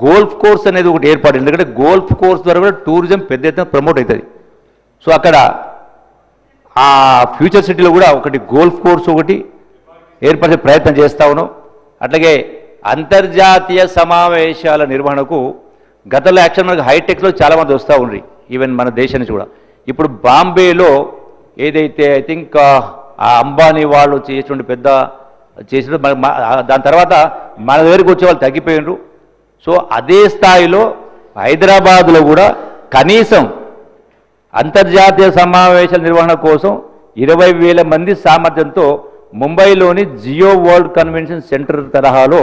గోల్ఫ్ కోర్స్ అనేది ఒకటి ఏర్పాటు, ఎందుకంటే గోల్ఫ్ కోర్స్ ద్వారా కూడా టూరిజం పెద్ద ఎత్తున ప్రమోట్ అవుతుంది. సో అక్కడ ఆ ఫ్యూచర్ సిటీలో కూడా ఒకటి గోల్ఫ్ కోర్స్ ఒకటి ఏర్పరిచే ప్రయత్నం చేస్తా ఉన్నాం. అట్లాగే అంతర్జాతీయ సమావేశాల నిర్వహణకు గతంలో యాక్చువల్ మనకు హైటెక్లో చాలామంది వస్తూ ఉండ్రి, ఈవెన్ మన దేశం నుంచి కూడా. ఇప్పుడు బాంబేలో ఏదైతే ఐ థింక్ ఆ అంబానీ వాళ్ళు చేసినటువంటి పెద్ద చేసిన దాని తర్వాత మన దగ్గరికి వచ్చే వాళ్ళు తగ్గిపోయినరు. సో అదే స్థాయిలో హైదరాబాదులో కూడా కనీసం అంతర్జాతీయ సమావేశాల నిర్వహణ కోసం 20,000 మంది సామర్థ్యంతో ముంబైలోని జియో వరల్డ్ కన్వెన్షన్ సెంటర్ తరహాలో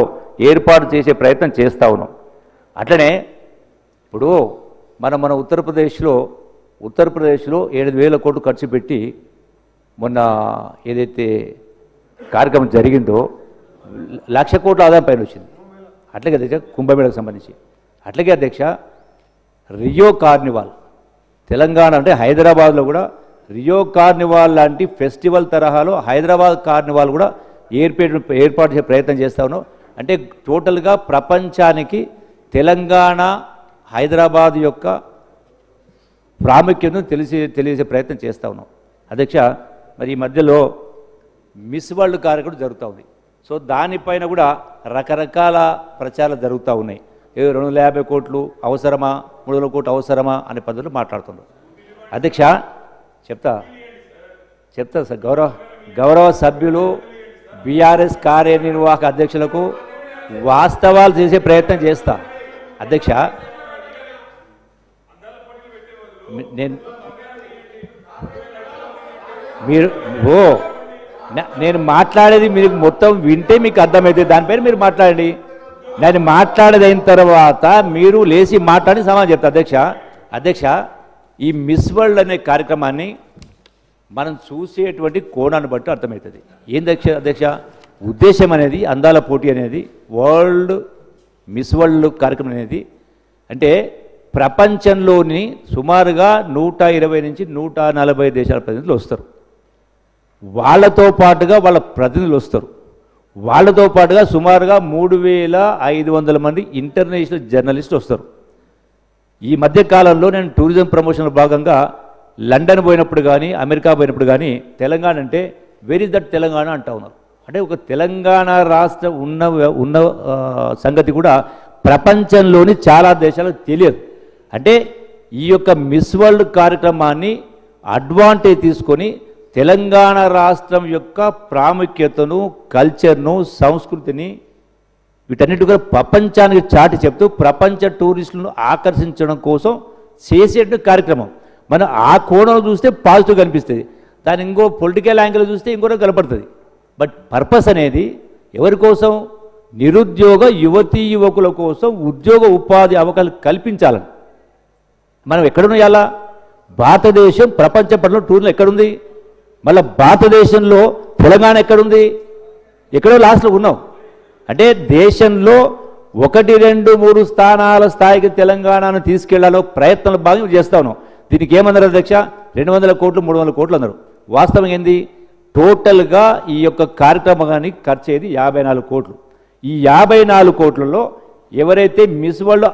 ఏర్పాటు చేసే ప్రయత్నం చేస్తూ ఉన్నాం. అట్లనే ఇప్పుడు మన ఉత్తరప్రదేశ్లో 7,000 కోట్లు ఖర్చు పెట్టి మొన్న ఏదైతే కార్యక్రమం జరిగిందో 1,00,000 కోట్ల ఆదాయం పైన వచ్చింది. అట్లాగే అధ్యక్ష కుంభమేళకు సంబంధించి. అట్లాగే అధ్యక్ష రియో కార్నివాల్ తెలంగాణ అంటే హైదరాబాద్లో కూడా రియో కార్నివాల్ లాంటి ఫెస్టివల్ తరహాలో హైదరాబాద్ కార్నివాల్ కూడా ఏర్పాటు చేసే ప్రయత్నం చేస్తా ఉన్నాం. అంటే టోటల్గా ప్రపంచానికి తెలంగాణ హైదరాబాద్ యొక్క ప్రాముఖ్యతను తెలియజేసే ప్రయత్నం చేస్తూ ఉన్నాం అధ్యక్ష. మరి ఈ మధ్యలో మిస్ వరల్డ్ కార్యక్రమం జరుగుతూ ఉంది. సో దానిపైన కూడా రకరకాల ప్రచారాలు జరుగుతూ ఉన్నాయి. 250 కోట్లు అవసరమా, 300 కోట్లు అవసరమా అనే పద్ధతిలో మాట్లాడుతున్నారు అధ్యక్ష. చెప్తా సార్, గౌరవ సభ్యులు బీఆర్ఎస్ కార్యనిర్వాహక అధ్యక్షులకు వాస్తవాలు చేసే ప్రయత్నం చేస్తా అధ్యక్ష. నేను మాట్లాడేది మీరు మొత్తం వింటే మీకు అర్థమవుతుంది, దానిపైన మీరు మాట్లాడండి. దాన్ని మాట్లాడేది అయిన తర్వాత మీరు లేచి మాట్లాడి సమాధానం చెప్తా అధ్యక్ష. ఈ మిస్ వరల్డ్ అనే కార్యక్రమాన్ని మనం చూసేటువంటి కోణాన్ని బట్టి అర్థమవుతుంది. ఏంది అధ్యక్ష ఉద్దేశం అనేది, అందాల పోటీ అనేది, మిస్ వరల్డ్ కార్యక్రమం అనేది అంటే ప్రపంచంలోని సుమారుగా 120 నుంచి 140 దేశాల ప్రతినిధులు వస్తారు. వాళ్ళతో పాటుగా వాళ్ళ ప్రతినిధులు వస్తారు. వాళ్ళతో పాటుగా సుమారుగా 3,500 మంది ఇంటర్నేషనల్ జర్నలిస్టులు వస్తారు. ఈ మధ్య కాలంలో నేను టూరిజం ప్రమోషన్ భాగంగా లండన్ పోయినప్పుడు కానీ అమెరికా పోయినప్పుడు కానీ తెలంగాణ అంటే వెరీ దట్ తెలంగాణ అంటా ఉన్నారు. అంటే ఒక తెలంగాణ రాష్ట్రం ఉన్న సంగతి కూడా ప్రపంచంలోని చాలా దేశాలకు తెలియదు. అంటే ఈ యొక్క మిస్ వరల్డ్ కార్యక్రమాన్ని అడ్వాంటేజ్ తీసుకొని తెలంగాణ రాష్ట్రం యొక్క ప్రాముఖ్యతను, కల్చర్ను, సంస్కృతిని వీటన్నిటి కూడా ప్రపంచానికి చాటి చెప్తూ ప్రపంచ టూరిస్టులను ఆకర్షించడం కోసం చేసే కార్యక్రమం. మనం ఆ కోణంలో చూస్తే పాజిటివ్ కనిపిస్తుంది, దాని ఇంకో పొలిటికల్ యాంగిల్ చూస్తే ఇంకోటి కనపడుతుంది. బట్ పర్పస్ అనేది ఎవరి కోసం? నిరుద్యోగ యువకుల కోసం ఉద్యోగ ఉపాధి అవకాశాలు కల్పించాలని. మనం ఎక్కడున్నా ఇలా భారతదేశం ప్రపంచ పటంలో టూర్లో ఎక్కడుంది? మళ్ళీ భారతదేశంలో తెలంగాణ ఎక్కడుంది? ఎక్కడో లాస్ట్లో ఉన్నాం. అంటే దేశంలో 1, 2, 3 స్థానాల స్థాయికి తెలంగాణను తీసుకెళ్లాలో ప్రయత్నాలు బాగా చేస్తా ఉన్నాం. దీనికి ఏమన్నారు అధ్యక్ష? 200 కోట్లు 300 కోట్లు అన్నారు. వాస్తవం ఏంది? టోటల్గా ఈ యొక్క కార్యక్రమానికి ఖర్చు అయ్యేది 54 కోట్లు. ఈ 54 కోట్లలో ఎవరైతే మిస్ వరల్డ్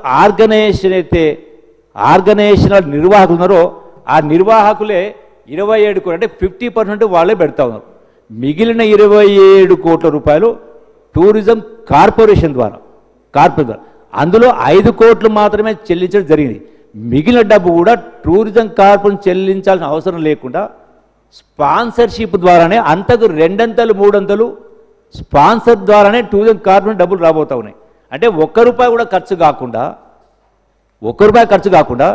ఆర్గనైజేషనల్ నిర్వాహకులు ఉన్నారో ఆ నిర్వాహకులే 27 కోట్లు, అంటే 50% వాళ్ళే పెడతా ఉన్నారు. మిగిలిన 27 కోట్ల రూపాయలు టూరిజం కార్పొరేషన్ ద్వారా కార్పొరేట్ అందులో 5 కోట్లు మాత్రమే చెల్లించడం జరిగింది. మిగిలిన డబ్బు కూడా టూరిజం కార్పొరేషన్ చెల్లించాల్సిన అవసరం లేకుండా స్పాన్సర్షిప్ ద్వారానే అంతకు 2 అంతలు 3 అంతలు స్పాన్సర్ ద్వారానే టూరిజం కార్పొరేషన్ డబ్బులు రాబోతూ ఉన్నాయి. అంటే ₹1 కూడా ఖర్చు కాకుండా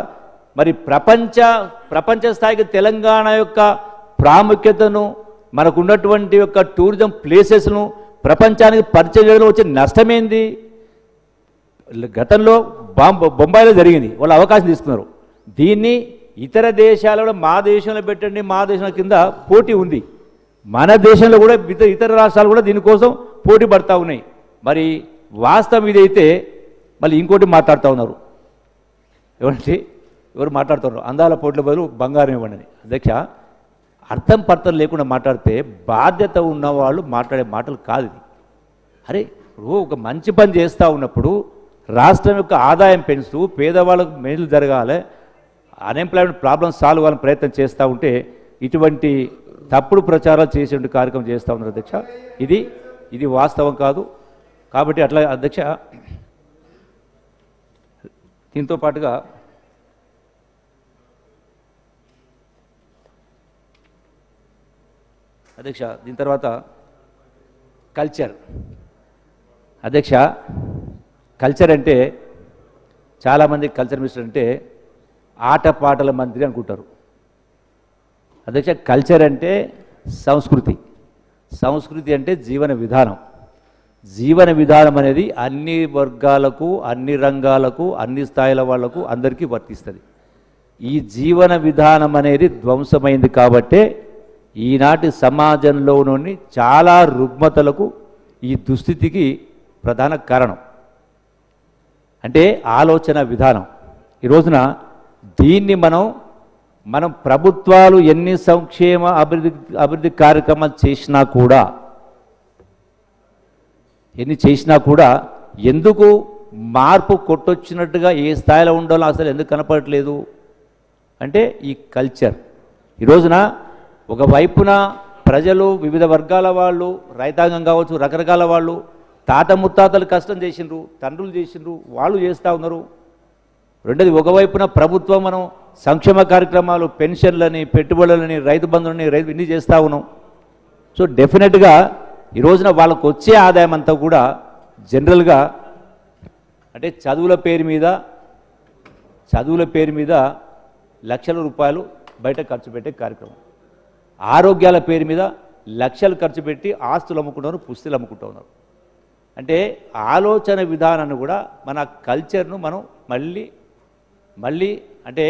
మరి ప్రపంచ స్థాయికి తెలంగాణ యొక్క ప్రాముఖ్యతను మనకున్నటువంటి యొక్క టూరిజం ప్లేసెస్ను ప్రపంచానికి పరిచయం చేయడంలో వచ్చే నష్టమేంది? గతంలో బొంబాయిలో జరిగింది, వాళ్ళు అవకాశం తీసుకున్నారు. దీన్ని ఇతర దేశాలలో మా దేశంలో పెట్టండి, మా దేశం కింద పోటీ ఉంది. మన దేశంలో కూడా ఇతర రాష్ట్రాలు కూడా దీనికోసం పోటీ పడతా ఉన్నాయి. మరి వాస్తవం ఇదైతే మళ్ళీ ఇంకోటి మాట్లాడుతూ ఉన్నారు. ఎవరు మాట్లాడుతున్నారు? అందాల పోటీల బదులు బంగారం ఇవ్వండి. అధ్యక్ష, అర్థం పర్థం లేకుండా మాట్లాడితే బాధ్యత ఉన్నవాళ్ళు మాట్లాడే మాటలు కాదు ఇది. అరే ఒక మంచి పని చేస్తూ ఉన్నప్పుడు రాష్ట్రం యొక్క ఆదాయం పెంచుతూ పేదవాళ్ళకు మేలు జరగాలి, అన్ఎంప్లాయ్మెంట్ ప్రాబ్లమ్స్ సాల్వ్ అవ్వాలని ప్రయత్నం చేస్తూ ఉంటే ఇటువంటి తప్పుడు ప్రచారాలు చేసే కార్యక్రమం చేస్తూ ఉన్నారు అధ్యక్ష. ఇది వాస్తవం కాదు. కాబట్టి అట్లా అధ్యక్ష, దీంతో పాటుగా అధ్యక్ష దీని తర్వాత కల్చర్. అధ్యక్ష, కల్చర్ అంటే చాలామంది కల్చర్ మినిస్టర్ అంటే ఆటపాటల మంత్రి అనుకుంటారు. అధ్యక్ష, కల్చర్ అంటే సంస్కృతి అంటే జీవన విధానం అనేది అన్ని వర్గాలకు, అన్ని రంగాలకు, అన్ని స్థాయిల వాళ్లకు అందరికీ వర్తిస్తుంది. ఈ జీవన విధానం అనేది ధ్వంసమైంది కాబట్టే ఈనాటి సమాజంలోని చాలా రుగ్మతలకు ఈ దుస్థితికి ప్రధాన కారణం అంటే ఆలోచన విధానం. ఈ రోజున దీన్ని మనం ప్రభుత్వాలు ఎన్ని సంక్షేమ అభివృద్ధి కార్యక్రమాలు చేసినా కూడా ఎందుకు మార్పు కొట్టొచ్చినట్టుగా ఏ స్థాయిలో ఉండాలో అసలు ఎందుకు కనపడట్లేదు అంటే ఈ కల్చర్. ఈ రోజున ఒకవైపున ప్రజలు, వివిధ వర్గాల వాళ్ళు, రైతాంగం కావచ్చు, రకరకాల వాళ్ళు తాత ముత్తాతలు కష్టం చేసిండ్రు, తండ్రులు చేసిండ్రు, వాళ్ళు చేస్తూ ఉన్నారు. రెండోది ఒకవైపున ప్రభుత్వం మనం సంక్షేమ కార్యక్రమాలు, పెన్షన్లని, పెట్టుబడులని, రైతు బంధువులని ఇన్ని చేస్తూ ఉన్నాం. సో డెఫినెట్గా ఈ రోజున వాళ్ళకు వచ్చే ఆదాయం అంతా కూడా జనరల్గా అంటే చదువుల పేరు మీద లక్షల రూపాయలు బయట ఖర్చు పెట్టే కార్యక్రమం, ఆరోగ్యాల పేరు మీద లక్షలు ఖర్చు పెట్టి ఆస్తులు అమ్ముకుంటున్నారు, పుస్తలు అమ్ముకుంటూ ఉన్నారు. అంటే ఆలోచన విధానాన్ని కూడా మన కల్చర్ను మనం మళ్ళీ అంటే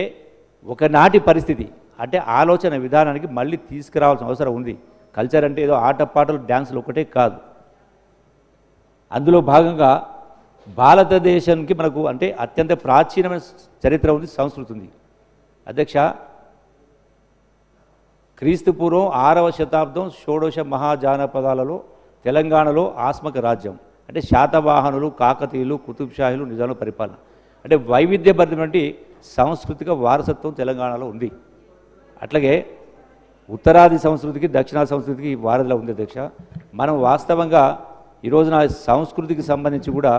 ఒకనాటి పరిస్థితి అంటే ఆలోచన విధానానికి మళ్ళీ తీసుకురావాల్సిన అవసరం ఉంది. కల్చర్ అంటే ఏదో ఆటపాటలు, డ్యాన్సులు ఒకటే కాదు. అందులో భాగంగా భారతదేశానికి మనకు అంటే అత్యంత ప్రాచీనమైన చరిత్ర ఉంది, సంస్కృతి ఉంది. అధ్యక్ష, క్రీస్తు పూర్వం 6వ శతాబ్దం షోడశ మహాజానపదాలలో తెలంగాణలో ఆస్మక రాజ్యం అంటే శాతవాహనులు, కాకతీయులు, కుతుబ్షాహీలు, నిజాముల పరిపాలన అంటే వైవిధ్యభరితమైనటువంటి సాంస్కృతిక వారసత్వం తెలంగాణలో ఉంది. అట్లాగే ఉత్తరాది సంస్కృతికి, దక్షిణాది సంస్కృతికి వారధిలో ఉంది అధ్యక్ష. మనం వాస్తవంగా ఈ రోజున సంస్కృతికి సంబంధించి కూడా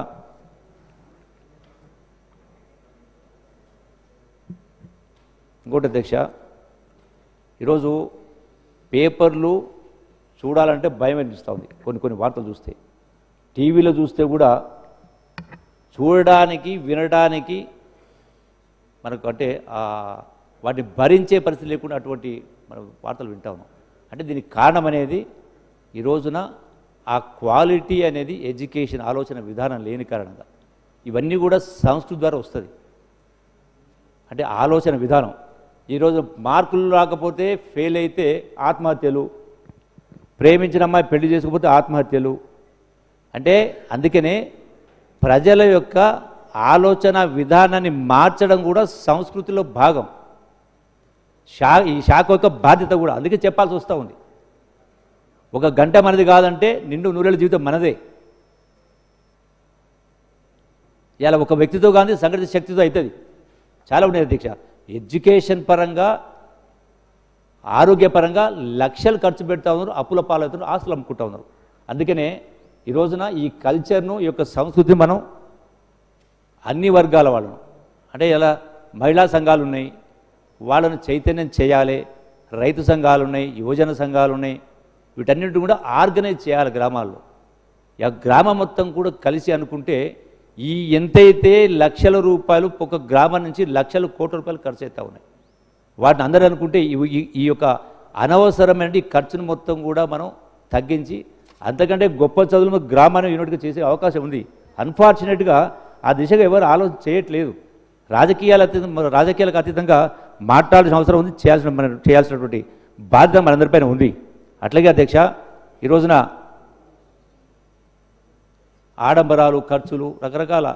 ఇంకోటి అధ్యక్ష, ఈరోజు పేపర్లు చూడాలంటే భయం అనిపిస్తుంది. కొన్ని వార్తలు చూస్తే, టీవీలో చూస్తే కూడా చూడడానికి, వినడానికి మనకు అంటే వాటిని భరించే పరిస్థితి లేకుండా అటువంటి మనం వార్తలు వింటా ఉన్నాం. అంటే దీనికి కారణం అనేది ఈ రోజున ఆ క్వాలిటీ అనేది ఎడ్యుకేషన్, ఆలోచన విధానం లేని కారణంగా ఇవన్నీ కూడా సంస్కృతి ద్వారా వస్తుంది. అంటే ఆలోచన విధానం. ఈరోజు మార్కులు రాకపోతే ఫెయిల్ అయితే ఆత్మహత్యలు, ప్రేమించిన అమ్మాయి పెళ్లి చేసుకోకపోతే ఆత్మహత్యలు. అంటే అందుకనే ప్రజల యొక్క ఆలోచన విధానాన్ని మార్చడం కూడా సంస్కృతిలో భాగం. ఈ శాఖ యొక్క బాధ్యత కూడా అందుకే చెప్పాల్సి వస్తూ ఉంది. ఒక గంట మనది కాదంటే నిండు నూరేళ్ళ జీవితం మనదే. ఇలా ఒక వ్యక్తితో కానీ సంఘటిత శక్తితో అవుతుంది. చాలా ఉన్నాయి అధ్యక్ష. ఎడ్యుకేషన్ పరంగా, ఆరోగ్యపరంగా లక్షలు ఖర్చు పెడతా ఉన్నారు, అప్పుల పాలవుతున్నారు, ఆస్తులు అమ్ముకుంటా ఉన్నారు. అందుకనే ఈ రోజున ఈ కల్చర్ను, ఈ యొక్క సంస్కృతిని మనం అన్ని వర్గాల వాళ్ళను అంటే ఇలా మహిళా సంఘాలు ఉన్నాయి, వాళ్ళను చైతన్యం చేయాలి, రైతు సంఘాలు ఉన్నాయి, యువజన సంఘాలు ఉన్నాయి, వీటన్నిటిని కూడా ఆర్గనైజ్ చేయాలి గ్రామాల్లో. గ్రామం మొత్తం కూడా కలిసి అనుకుంటే ఈ ఎంతైతే లక్షల రూపాయలు ఒక గ్రామం నుంచి లక్షల కోట్ల రూపాయలు ఖర్చు అవుతూ ఉన్నాయి, వాటిని అందరూ అనుకుంటే ఈ యొక్క అనవసరమైన ఖర్చును మొత్తం కూడా మనం తగ్గించి అంతకంటే గొప్ప చదువులు గ్రామాన్ని యూనిట్గా చేసే అవకాశం ఉంది. అన్ఫార్చునేట్గా ఆ దిశగా ఎవరు ఆలోచన చేయట్లేదు. రాజకీయాలకు అతీతంగా మాట్లాడాల్సిన అవసరం ఉంది, చేయాల్సినటువంటి బాధ్యత మనందరిపైన ఉంది. అట్లాగే అధ్యక్ష, ఈ రోజున ఆడంబరాలు, ఖర్చులు రకరకాల,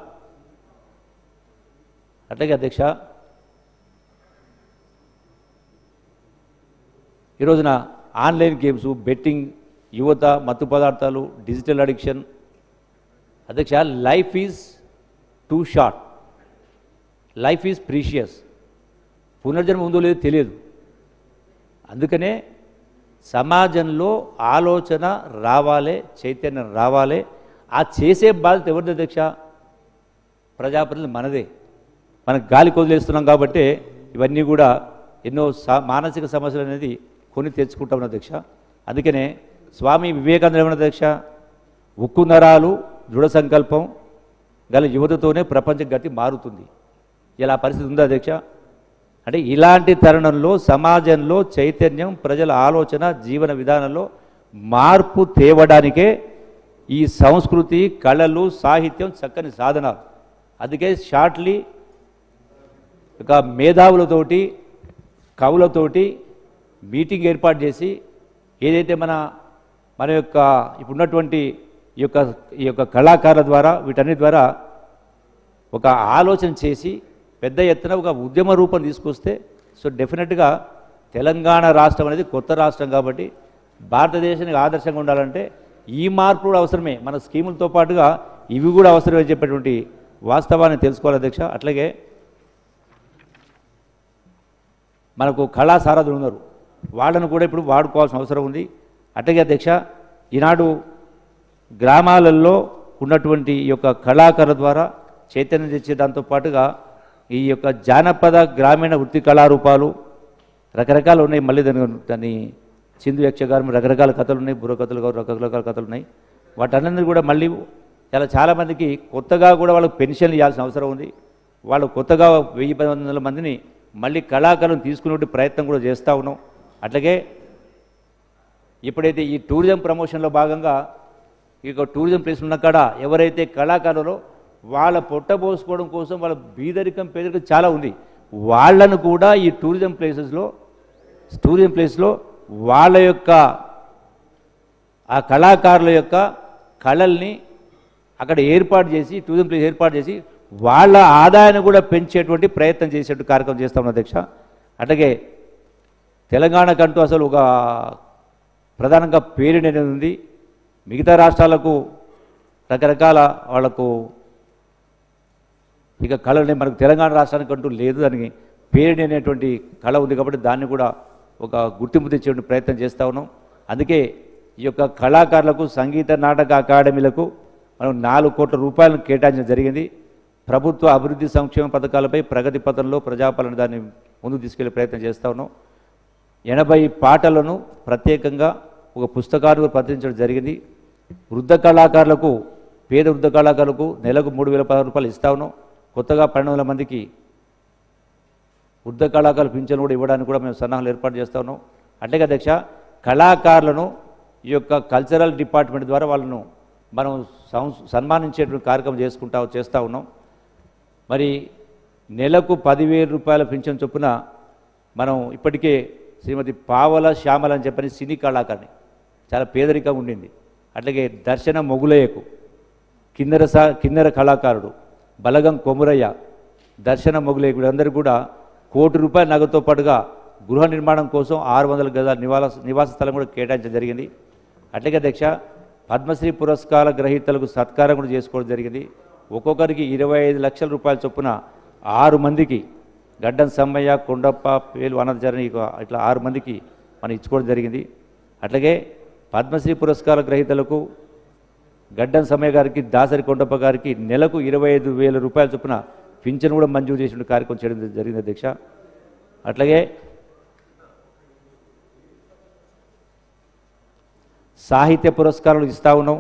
అట్లాగే అధ్యక్ష ఈ రోజున ఆన్లైన్ గేమ్స్, బెట్టింగ్, యువత, మత్తు పదార్థాలు, డిజిటల్ అడిక్షన్. అధ్యక్ష, life is two short, life is precious. పునర్జన్మ ఉందో లేదో తెలియదు. అందుకనే సమాజంలో ఆలోచన రావాలి, చైతన్యం రావాలి. ఆ చేసే బాధ్యత ఎవరిది అధ్యక్ష? ప్రజాప్రతినిధులు మనదే. మనం గాలి కొదిలేస్తున్నాం కాబట్టి ఇవన్నీ కూడా ఎన్నో మానసిక సమస్యలు అనేది కొని తెచ్చుకుంటాం అధ్యక్ష. అందుకనే స్వామి వివేకానంద ఏమన్నా అధ్యక్ష, ఉక్కు నరాలు, దృఢ సంకల్పం గల యువతతోనే ప్రపంచ గతి మారుతుంది. ఇలా పరిస్థితి ఉందా అధ్యక్ష? అంటే ఇలాంటి తరుణంలో సమాజంలో చైతన్యం, ప్రజల ఆలోచన, జీవన విధానంలో మార్పు తేవడానికే ఈ సంస్కృతి, కళలు, సాహిత్యం చక్కని సాధన. అందుకే షార్ట్లీ ఒక మేధావులతోటి, కవులతోటి మీటింగ్ ఏర్పాటు చేసి ఏదైతే మన యొక్క ఇప్పుడున్నటువంటి ఈ యొక్క కళాకారుల ద్వారా వీటన్నిటి ద్వారా ఒక ఆలోచన చేసి పెద్ద ఎత్తున ఒక ఉద్యమ రూపం తీసుకొస్తే డెఫినెట్గా తెలంగాణ రాష్ట్రం అనేది కొత్త రాష్ట్రం కాబట్టి భారతదేశానికి ఆదర్శంగా ఉండాలంటే ఈ మార్పు కూడా అవసరమే. మన స్కీములతో పాటుగా ఇవి కూడా అవసరమే చెప్పేటువంటి వాస్తవాన్ని తెలుసుకోవాలి అధ్యక్ష. అట్లాగే మనకు కళా సారథులు ఉన్నారు, వాళ్ళను కూడా ఇప్పుడు వాడుకోవాల్సిన అవసరం ఉంది. అట్లాగే అధ్యక్ష, ఈనాడు గ్రామాలలో ఉన్నటువంటి ఈ యొక్క కళాకారుల ద్వారా చైతన్యం తెచ్చే దాంతో పాటుగా ఈ యొక్క జానపద గ్రామీణ వృత్తి కళారూపాలు రకరకాలు ఉన్నాయి. మళ్ళీ దాన్ని సింధు యక్షగానం, రకరకాల కథలు ఉన్నాయి, బుర్రకథలు కావు, రకరకాల కథలు ఉన్నాయి. వాటన్నింటినీ కూడా మళ్ళీ చాలామందికి కొత్తగా కూడా వాళ్ళకి పెన్షన్లు ఇవ్వాల్సిన అవసరం ఉంది. వాళ్ళు కొత్తగా 1000-1200 మందిని మళ్ళీ కళాకారులను తీసుకునే ప్రయత్నం కూడా చేస్తూ ఉన్నాం. అట్లాగే ఇప్పుడైతే ఈ టూరిజం ప్రమోషన్లో భాగంగా ఇక టూరిజం ప్లేస్ ఉన్న కాడ ఎవరైతే కళాకారులో వాళ్ళ పొట్టబోసుకోవడం కోసం వాళ్ళ బీదరికం, పేదరికం చాలా ఉంది, వాళ్ళను కూడా ఈ టూరిజం ప్లేస్లో వాళ్ళ యొక్క ఆ కళాకారుల యొక్క కళల్ని అక్కడ ఏర్పాటు చేసి, టూరిజం ప్లేస్ ఏర్పాటు చేసి వాళ్ళ ఆదాయాన్ని కూడా పెంచేటువంటి ప్రయత్నం చేసేటువంటి కార్యక్రమం చేస్తాం అధ్యక్ష. అట్లాగే తెలంగాణకంటూ అసలు ఒక ప్రధానంగా పేరు అనేది ఉంది. మిగతా రాష్ట్రాలకు రకరకాల వాళ్లకు ఇక కళని, మనకు తెలంగాణ రాష్ట్రానికి అంటూ లేదు, దానికి పేరు అనేటువంటి కళ ఉంది కాబట్టి దాన్ని కూడా ఒక గుర్తింపు తెచ్చేటువంటి ప్రయత్నం చేస్తూ ఉన్నాం. అందుకే ఈ యొక్క కళాకారులకు, సంగీత నాటక అకాడమీలకు మనం 4 కోట్ల రూపాయలను కేటాయించడం జరిగింది. ప్రభుత్వ అభివృద్ధి సంక్షేమ పథకాలపై ప్రగతి పథంలో ప్రజాపాలన దాన్ని ముందుకు తీసుకెళ్లే ప్రయత్నం చేస్తూ ఉన్నాం. 80 పాటలను ప్రత్యేకంగా ఒక పుస్తకాలు ప్రచురించడం జరిగింది. వృద్ధ కళాకారులకు, పేద వృద్ధ కళాకారులకు నెలకు 3016 రూపాయలు ఇస్తా ఉన్నాం. కొత్తగా 1200 మందికి వృద్ధ కళాకారులు పింఛను కూడా ఇవ్వడానికి కూడా మేము సన్నాహాలు ఏర్పాటు చేస్తూ ఉన్నాం. అట్లాగే అధ్యక్ష, కళాకారులను ఈ యొక్క కల్చరల్ డిపార్ట్మెంట్ ద్వారా వాళ్ళను మనం సన్మానించేటువంటి కార్యక్రమం చేస్తూ ఉన్నాం. మరి నెలకు 10,000 రూపాయల పింఛన్ చొప్పున మనం ఇప్పటికే శ్రీమతి పావల శ్యామల అని చెప్పని సినీ కళాకారిణి, చాలా పేదరికంగా ఉండింది. అట్లాగే దర్శన మొగులయ్యకు కిన్నెర కళాకారుడు బలగం కొమురయ్య, దర్శన మొగులయ్య వీళ్ళందరూ కూడా 1 కోటి రూపాయల నగదుతో పాటుగా గృహ నిర్మాణం కోసం 600 గజాల నివాస స్థలం కూడా కేటాయించడం జరిగింది. అట్లాగే అధ్యక్ష, పద్మశ్రీ పురస్కార గ్రహీతలకు సత్కారం కూడా చేసుకోవడం జరిగింది. ఒక్కొక్కరికి 25 లక్షల రూపాయల చొప్పున 6 మందికి, గడ్డం సమ్మయ్య, కొండప్ప, పేలు అనంతచరణి, ఇట్లా 6 మందికి మనం ఇచ్చుకోవడం జరిగింది. అట్లాగే పద్మశ్రీ పురస్కార గ్రహీతలకు గడ్డం సమయ గారికి దాసరి కొండప్ప గారికి నెలకు 25,000 రూపాయల చొప్పున పింఛను కూడా మంజూరు చేసిన కార్యక్రమం చేయడం జరిగింది అధ్యక్ష. అట్లాగే సాహిత్య పురస్కారాలు ఇస్తూ ఉన్నాం.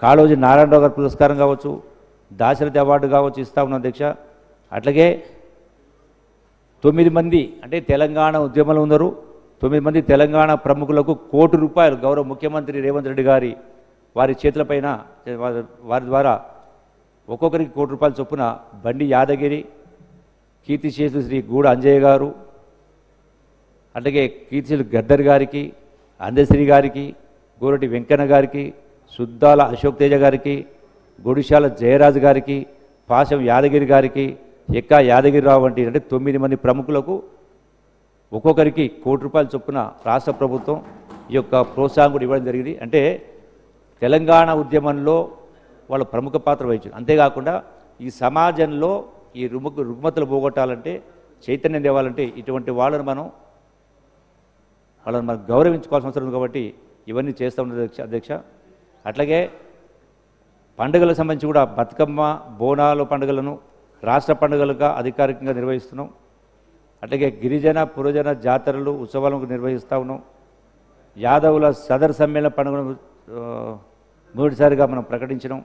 కాళోజీ నారాయణరావు గారి పురస్కారం కావచ్చు, దాశరథి అవార్డు కావచ్చు ఇస్తూ ఉన్నాం అధ్యక్ష. అట్లాగే 9 మంది అంటే తెలంగాణ ఉద్యమంలో ఉన్నారు 9 మంది తెలంగాణ ప్రముఖులకు ₹1 కోటి గౌరవ ముఖ్యమంత్రి రేవంత్ రెడ్డి గారి వారి చేతులపైన వారి ద్వారా ఒక్కొక్కరికి ₹1 చొప్పున బండి యాదగిరి, కీర్తిశేషులు శ్రీ గూడ అంజయ్య గారు, అట్లాగే కీర్తిశేషులు గద్దర్ గారికి, అందశ్రీ గారికి, గోరటి వెంకన్న గారికి, సుద్దాల అశోక్ తేజ గారికి, గుడిశాల జయరాజు గారికి, పాశం యాదగిరి గారికి, ఎక్కా యాదగిరిరావు వంటి అంటే 9 మంది ప్రముఖులకు ఒక్కొక్కరికి ₹1 చొప్పున రాష్ట్ర ప్రభుత్వం ఈ యొక్క ప్రోత్సాహం కూడా ఇవ్వడం జరిగింది. అంటే తెలంగాణ ఉద్యమంలో వాళ్ళు ప్రముఖ పాత్ర వహించారు. అంతేకాకుండా ఈ సమాజంలో ఈ రుగ్మతలు పోగొట్టాలంటే చైతన్యం తేవాలంటే ఇటువంటి వాళ్ళని మనం గౌరవించుకోవాల్సిన అవసరం ఉంది. కాబట్టి ఇవన్నీ చేస్తూ ఉన్నది అధ్యక్ష. అట్లాగే పండుగలకు సంబంధించి కూడా బతుకమ్మ, బోనాల పండుగలను రాష్ట్ర పండుగలుగా అధికారికంగా నిర్వహిస్తున్నాం. అట్లాగే గిరిజన పురజన జాతరలు ఉత్సవాలను నిర్వహిస్తూ ఉన్నాం. యాదవుల సదర్ సమ్మేళన పండుగను మొదటిసారిగా మనం ప్రకటించినాం.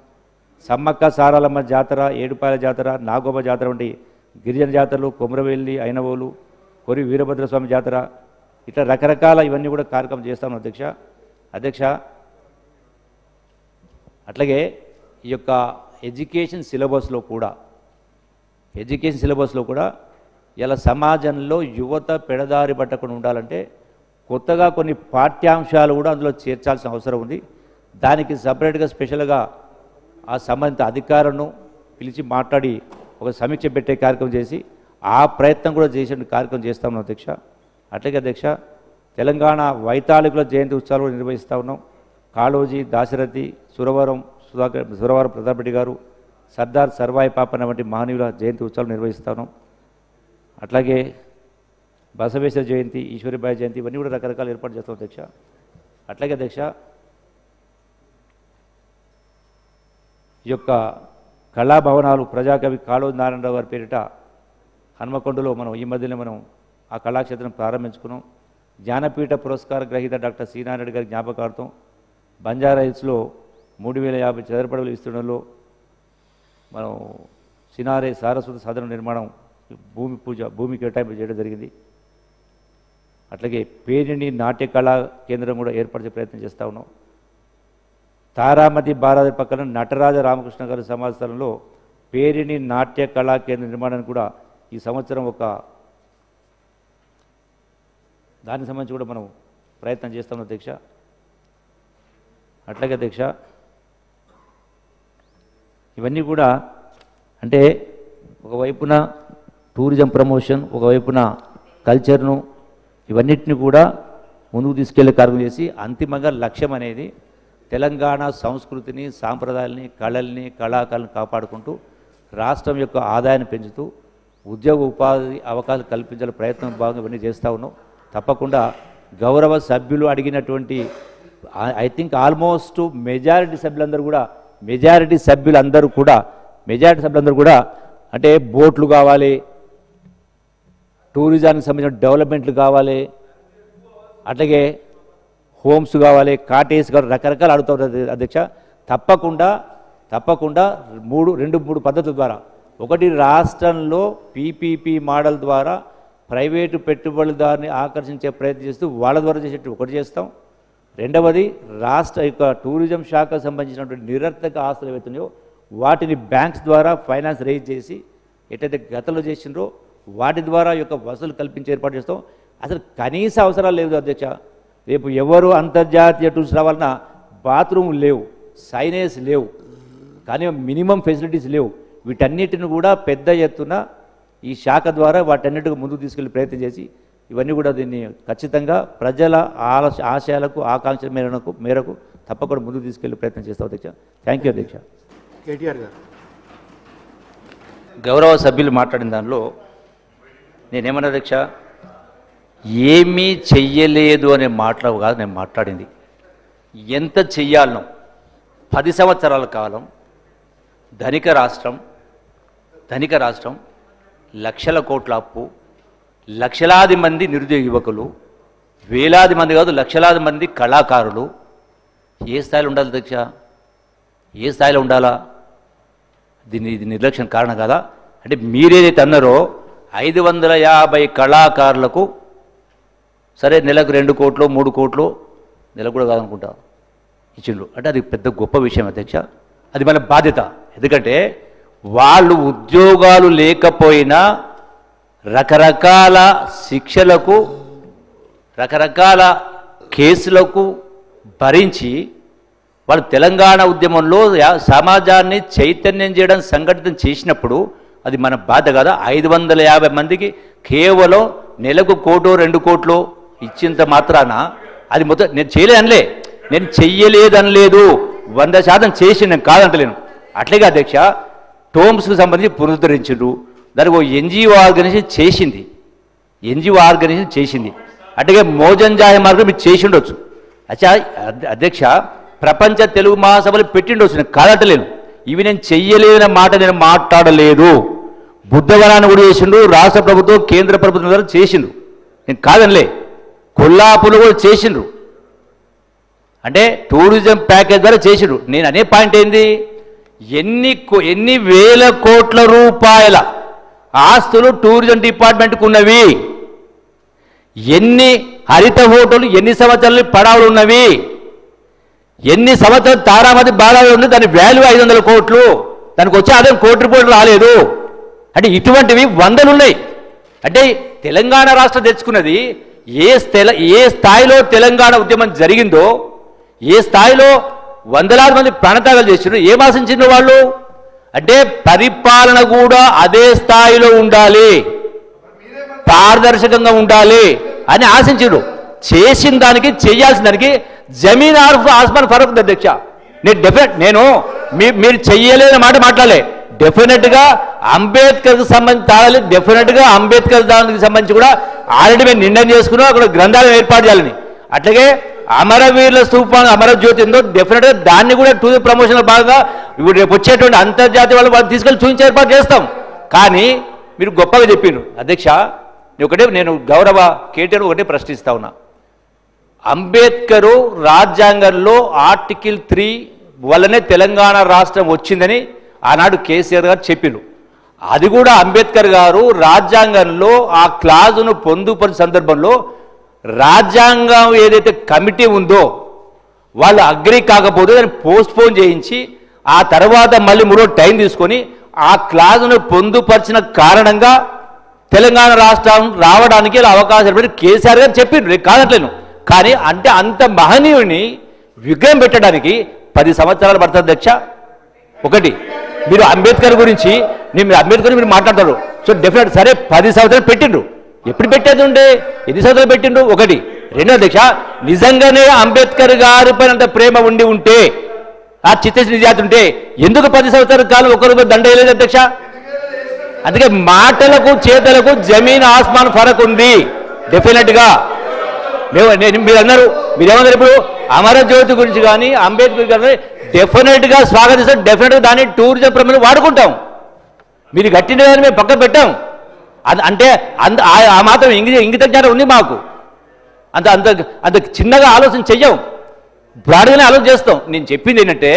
సమ్మక్క సారాలమ్మ జాతర, ఏడుపాయల జాతర, నాగోబ జాతర వంటి గిరిజన జాతరలు, కొమరవెల్లి, అయినవోలు, కొరి వీరభద్రస్వామి జాతర ఇట్లా రకరకాల ఇవన్నీ కూడా కార్యక్రమం చేస్తాం అధ్యక్ష. అట్లాగే ఈ యొక్క ఎడ్యుకేషన్ సిలబస్లో కూడా ఇలా సమాజంలో యువత పెడదారి పట్టకుండా ఉండాలంటే కొత్తగా కొన్ని పాఠ్యాంశాలు కూడా అందులో చేర్చాల్సిన అవసరం ఉంది. దానికి సపరేట్గా స్పెషల్గా ఆ సంబంధిత అధికారులను పిలిచి మాట్లాడి ఒక సమీక్ష పెట్టే కార్యక్రమం చేసి ఆ ప్రయత్నం కూడా చేసే కార్యక్రమం చేస్తాం అధ్యక్ష. అట్లాగే అధ్యక్ష తెలంగాణ వైతాళికుల జయంతి ఉత్సవాలు కూడా నిర్వహిస్తూ ఉన్నాం. కాళోజీ, దాశరథి, సురవరం ప్రతాప్ రెడ్డి గారు, సర్దార్ సర్వాయి పాపన్న వంటి మహనీయుల జయంతి ఉత్సవాలు నిర్వహిస్తూ ఉన్నాం. అట్లాగే బసవేశ్వర జయంతి, ఈశ్వరీబాయి జయంతి ఇవన్నీ కూడా రకరకాల ఏర్పాటు చేస్తాం అధ్యక్ష. అట్లాగే అధ్యక్ష ఈ యొక్క కళాభవనాలు ప్రజాకవి కాళోజీ నారాయణరావు గారి పేరిట హన్మకొండలో ఈ మధ్యలో ఆ కళాక్షేత్రం ప్రారంభించుకున్నాం. జ్ఞానపీఠ పురస్కార గ్రహీత డాక్టర్ సి నారాయణ గారి జ్ఞాపకార్థం బంజారా హిల్స్లో 3,050 చదరపడుగుల విస్తీర్ణంలో సినారే సారస్వత సదన నిర్మాణం భూమి కేటాయింపు చేయడం జరిగింది. అట్లాగే పేరిణి నాట్య కళా కేంద్రం కూడా ఏర్పరిచే ప్రయత్నం చేస్తూ ఉన్నాం. తారామతి బారాది పక్కన నటరాజ రామకృష్ణ గారి సమాధి స్థలంలో పేరిణి నాట్య కళా కేంద్ర నిర్మాణానికి కూడా ఈ సంవత్సరం దానికి సంబంధించి కూడా మనం ప్రయత్నం చేస్తాం అధ్యక్ష. అట్లాగే అధ్యక్ష ఇవన్నీ కూడా అంటే ఒకవైపున టూరిజం ప్రమోషన్, ఒకవైపున కల్చర్ను ఇవన్నిటిని కూడా ముందుకు తీసుకెళ్లే కార్యక్రమం చేసి అంతిమంగా లక్ష్యం అనేది తెలంగాణ సంస్కృతిని, సాంప్రదాయాలని, కళల్ని, కళాకారులను కాపాడుకుంటూ రాష్ట్రం యొక్క ఆదాయాన్ని పెంచుతూ ఉద్యోగ ఉపాధి అవకాశాలు కల్పించాల ప్రయత్నం భాగంగా ఇవన్నీ చేస్తూ ఉన్నాం. తప్పకుండా గౌరవ సభ్యులు అడిగినటువంటి ఐ థింక్ ఆల్మోస్ట్ మెజారిటీ సభ్యులందరూ కూడా అంటే బోట్లు కావాలి, టూరిజానికి సంబంధించిన డెవలప్మెంట్లు కావాలి, అట్లాగే హోమ్స్ కావాలి, కాటేజ్ కావాలి, రకరకాలు అడుగుతుంది అధ్యక్ష. తప్పకుండా 2-3 పద్ధతుల ద్వారా, ఒకటి రాష్ట్రంలో పీపీపీ మోడల్ ద్వారా ప్రైవేటు పెట్టుబడిదారుని ఆకర్షించే ప్రయత్నం చేస్తూ వాళ్ళ ద్వారా చేసేట్టు ఒకటి చేస్తాం. రెండవది రాష్ట్ర యొక్క టూరిజం శాఖకు సంబంధించినటువంటి నిరర్థక ఆస్తులు ఏవైతున్నాయో వాటిని బ్యాంక్స్ ద్వారా ఫైనాన్స్ రేజ్ చేసి ఎట్లయితే గతంలో చేసిండ్రో వాటి ద్వారా యొక్క వసూలు కల్పించి ఏర్పాటు చేస్తాం. అసలు కనీస అవసరాలు లేవు అధ్యక్ష. రేపు ఎవరు అంతర్జాతీయ టూరిస్ట్ రావాలన్నా బాత్రూమ్ లేవు, సైనేజ్ లేవు, కానీ మినిమం ఫెసిలిటీస్ లేవు. వీటన్నిటిని కూడా పెద్ద ఎత్తున ఈ శాఖ ద్వారా వాటన్నిటికి ముందుకు తీసుకెళ్లి ప్రయత్నం చేసి ఇవన్నీ కూడా దీన్ని ఖచ్చితంగా ప్రజల ఆశయాలకు, ఆకాంక్షల మేరకు తప్పకుండా ముందుకు తీసుకెళ్లి ప్రయత్నం చేస్తాం అధ్యక్ష. థ్యాంక్ యూ అధ్యక్ష. కేటీఆర్ గారు గౌరవ సభ్యులు మాట్లాడిన దానిలో నేనేమన్నా అధ్యక్ష, ఏమీ చెయ్యలేదు అనే మాటలు కాదు నేను మాట్లాడింది. ఎంత చెయ్యాలనో 10 సంవత్సరాల కాలం ధనిక రాష్ట్రం లక్షల కోట్ల అప్పు, లక్షలాది మంది నిరుద్యోగ యువకులు, వేలాది మంది కాదు లక్షలాది మంది కళాకారులు. ఏ స్థాయిలో ఉండాలి అధ్యక్ష? ఏ స్థాయిలో ఉండాలా? ఇది నిర్లక్ష్యం కారణం కదా? అంటే మీరేదైతే అన్నారో 550 కళాకారులకు సరే నెలకు 2 కోట్లు 3 కోట్లు నెలకు కూడా కాదనుకుంటా ఇచ్చిండ్రు. అంటే అది పెద్ద గొప్ప విషయం అధ్యక్ష. అది మన బాధ్యత. ఎందుకంటే వాళ్ళు ఉద్యోగాలు లేకపోయినా రకరకాల శిక్షలకు రకరకాల కేసులకు భరించి వాళ్ళు తెలంగాణ ఉద్యమంలో సమాజాన్ని చైతన్యం చేయడం సంఘటితం చేసినప్పుడు అది మన బాధ్యత కదా. 550 మందికి కేవలం నెలకు 1 కోటో 2 కోట్లు ఇచ్చేంత మాత్రాన అది మొత్తం నేను చేయలేదనలే, నేను చెయ్యలేదనలేదు, 100% చేసి నేను కాదంటలేను. అట్లాగే అధ్యక్ష టోమ్స్కి సంబంధించి పునరుద్ధరించారు, దానికి ఒక ఎన్జిఓ ఆర్గనైజేషన్ చేసింది. అట్లాగే మోజంజాయ మార్గం మీరు చేసి ఉండొచ్చు. అచ్చా అధ్యక్ష ప్రపంచ తెలుగు మహాసభలు పెట్టిండొచ్చు, నేను కాదంటలేను. ఇవి నేను చెయ్యలేదన్న మాట నేను మాట్లాడలేదు. బుద్ధవనాన్ని కూడా చేసిండు, రాష్ట్ర ప్రభుత్వం కేంద్ర ప్రభుత్వం ద్వారా చేసిండ్రు, నేను కాదనలే. కొల్లాపులు కూడా చేసిండ్రు, అంటే టూరిజం ప్యాకేజ్ ద్వారా చేసిండ్రు. నేను అనే పాయింట్ ఏంది, ఎన్ని వేల కోట్ల రూపాయల ఆస్తులు టూరిజం డిపార్ట్మెంట్కు ఉన్నవి, ఎన్ని హరిత హోటలు ఎన్ని సంవత్సరాలు పడావులు ఉన్నవి, ఎన్ని సంవత్సరాలు తారామతి బాడాలు ఉంది, దాని వాల్యూ 500 కోట్లు, దానికి వచ్చే ఆదాయం 1 కోటి రూపాయలు రాలేదు. అంటే ఇటువంటివి వందలు ఉన్నాయి. అంటే తెలంగాణ రాష్ట్రం తెచ్చుకున్నది ఏ స్థాయిలో తెలంగాణ ఉద్యమం జరిగిందో, ఏ స్థాయిలో వందలాది మంది ప్రాణత్యాగాలు చేసిండ్రు, ఏం ఆశించిండ్రు వాళ్ళు అంటే పరిపాలన కూడా అదే స్థాయిలో ఉండాలి, పారదర్శకంగా ఉండాలి అని ఆశించిండ్రు. చేసిన దానికి చేయాల్సిన దానికి జమీన్ ఆస్మాన్ ఫరక్ ఉంది అధ్యక్ష. నేను మీరు చెయ్యలేని మాట మాట్లాడలే. డెఫినెట్గా అంబేద్కర్కి సంబంధించి తాగాలి, డెఫినెట్గా అంబేద్కర్ దానికి సంబంధించి కూడా ఆల్రెడీ మేము నిర్ణయం చేసుకున్నాం, అక్కడ గ్రంథాలయం ఏర్పాటు చేయాలని. అట్లాగే అమరవీరుల స్థూపాన్ని అమరజ్యోతి ఉందో డెఫినెట్గా దాన్ని కూడా టూరిజం ప్రమోషన్లో భాగంగా ఇప్పుడు రేపు వచ్చేటువంటి అంతర్జాతీయ వాళ్ళు తీసుకెళ్ళి చూపించే ఏర్పాటు చేస్తాం. కానీ మీరు గొప్పగా చెప్పిండ్రు అధ్యక్ష. నేను గౌరవ కేటీఆర్ ఒకటే ప్రశ్నిస్తా ఉన్నా. అంబేద్కరు రాజ్యాంగంలో ఆర్టికల్ 3 వల్లనే తెలంగాణ రాష్ట్రం వచ్చిందని ఆనాడు కేసీఆర్ గారు చెప్పిండ్రు. అది కూడా అంబేద్కర్ గారు రాజ్యాంగంలో ఆ క్లాజును పొందుపరిచిన సందర్భంలో రాజ్యాంగం ఏదైతే కమిటీ ఉందో వాళ్ళు అగ్రి కాకపోతే దాన్ని పోస్ట్పోన్ చేయించి ఆ తర్వాత మళ్ళీ 3 టైం తీసుకొని ఆ క్లాజును పొందుపరిచిన కారణంగా తెలంగాణ రాష్ట్రం రావడానికి అవకాశం పెట్టి కేసీఆర్ గారు చెప్పిండ్రు, కాదట్లేను. కానీ అంటే అంత మహనీయుని విగ్రహం పెట్టడానికి 10 సంవత్సరాలు పడుతుంది అధ్యక్ష. ఒకటి మీరు అంబేద్కర్ గురించి మీరు మాట్లాడతారు. సో డెఫినెట్ సరే 10 సంవత్సరాలు పెట్టిండ్రు, ఎప్పుడు పెట్టేది ఉండే, ఎన్ని సంవత్సరాలు పెట్టిండ్రు? ఒకటి. రెండో అధ్యక్ష నిజంగానే అంబేద్కర్ గారి పైన అంత ప్రేమ ఉంటే ఆ చిత్తశుద్ధి నిజాతి ఉంటే ఎందుకు 10 సంవత్సరాల కాలం ఒకరు దండ వేయలేదు అధ్యక్ష? అందుకే మాటలకు చేతలకు జమీన్ ఆస్మాన్ ఫరక్ ఉంది డెఫినెట్గా. మీరు అన్నారు, మీరేమన్నారు ఇప్పుడు అమరజ్యోతి గురించి కానీ అంబేద్కర్ కానీ డెఫినెట్గా స్వాగతిస్తాం, డెఫినెట్గా దాన్ని టూరిజం ప్రమేయం వాడుకుంటాం. మీరు గట్టిన కానీ మేము పక్క పెట్టాం. అంటే ఆ మాత్రం ఇంగిత జ్ఞానం ఉంది మాకు. అంత చిన్నగా ఆలోచన చెయ్యం, బ్రాడ్గానే ఆలోచన చేస్తాం. నేను చెప్పింది ఏంటంటే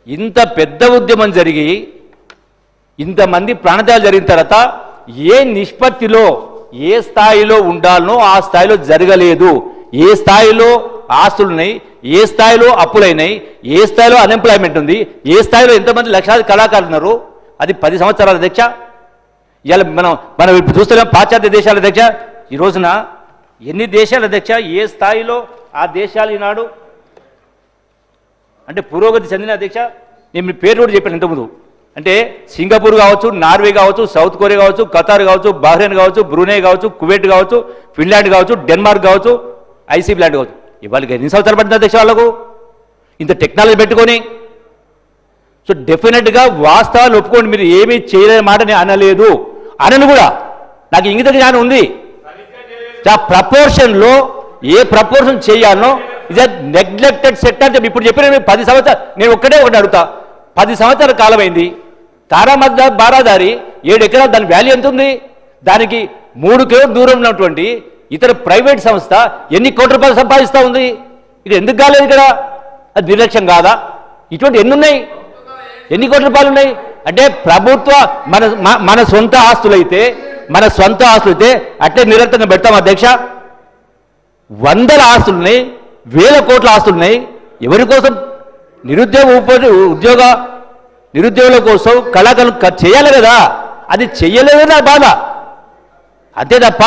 ఇంత పెద్ద ఉద్యమం జరిగి ఇంతమంది ప్రాణత్యాగాలు జరిగిన తర్వాత ఏ నిష్పత్తిలో ఏ స్థాయిలో ఉండాలనో ఆ స్థాయిలో జరగలేదు. ఏ స్థాయిలో ఆస్తులున్నాయి, ఏ స్థాయిలో అప్పులైనాయి, ఏ స్థాయిలో అన్ఎంప్లాయ్మెంట్ ఉంది, ఏ స్థాయిలో ఎంతమంది లక్షలాది కళాకారులు ఉన్నారు, అది 10 సంవత్సరాల అధ్యక్ష. ఇవాళ మనం ఇప్పుడు చూస్తున్నాం పాశ్చాత్య దేశాల అధ్యక్ష. ఈ రోజున ఎన్ని దేశాల అధ్యక్ష, ఏ స్థాయిలో ఆ దేశాలు ఈనాడు అంటే పురోగతి చెందిన అధ్యక్ష. నేను మీ పేరు కూడా చెప్పాను ఇంతకుముందు. అంటే సింగపూర్ కావచ్చు, నార్వే కావచ్చు, సౌత్ కొరియా కావచ్చు, ఖతార్ కావచ్చు, బహ్రెయిన్ కావచ్చు, బ్రూనై కావచ్చు, కువైట్ కావచ్చు, ఫిన్లాండ్ కావచ్చు, డెన్మార్క్ కావచ్చు, ఐసీబీ ల్యాండ్ కావచ్చు. ఇవాళ ఎన్ని సంవత్సరాలు పడుతుంది అధ్యక్ష వాళ్ళకు ఇంత టెక్నాలజీ పెట్టుకొని? సో డెఫినెట్గా వాస్తవాలు ఒప్పుకోండి. మీరు ఏమీ చేయలేని మాట నేను అనలేదు, అనను కూడా. నాకు ఇంగిత జ్ఞానం ఉంది. ప్రపోర్షన్లో ఏ ప్రపోర్షన్ చేయాలనో ఇస్ ఎ నెగ్లెక్టెడ్ సెక్టర్ అని చెప్పి ఇప్పుడు చెప్పిన 10 సంవత్సరాలు నేను ఒకటే అడుగుతా. 10 సంవత్సరాల కాలమైంది. తారామద్ద బారాదారి 7 ఎకరాలు, దాని వాల్యూ ఎంత ఉంది? దానికి 3 కిలోమీటర్ల దూరం ఉన్నటువంటి ఇతర ప్రైవేట్ సంస్థ ఎన్ని కోట్ల రూపాయలు సంపాదిస్తూ ఉంది? ఇది ఎందుకు కాలేదు ఇక్కడ? అది నిర్లక్ష్యం కాదా? ఇటువంటి ఎన్ని ఉన్నాయి? ఎన్ని కోట్ల రూపాయలు ఉన్నాయి? అంటే ప్రభుత్వ మన సొంత ఆస్తులైతే అట్లే నిరంతరంగా పెడతాం అధ్యక్ష. వందల ఆస్తులున్నాయి, వేల కోట్ల ఆస్తులున్నాయి. ఎవరి కోసం? నిరుద్యోగుల కోసం కళాకారులు చేయాలి కదా. అది చెయ్యలేదు నా బాధ. అంతే తప్ప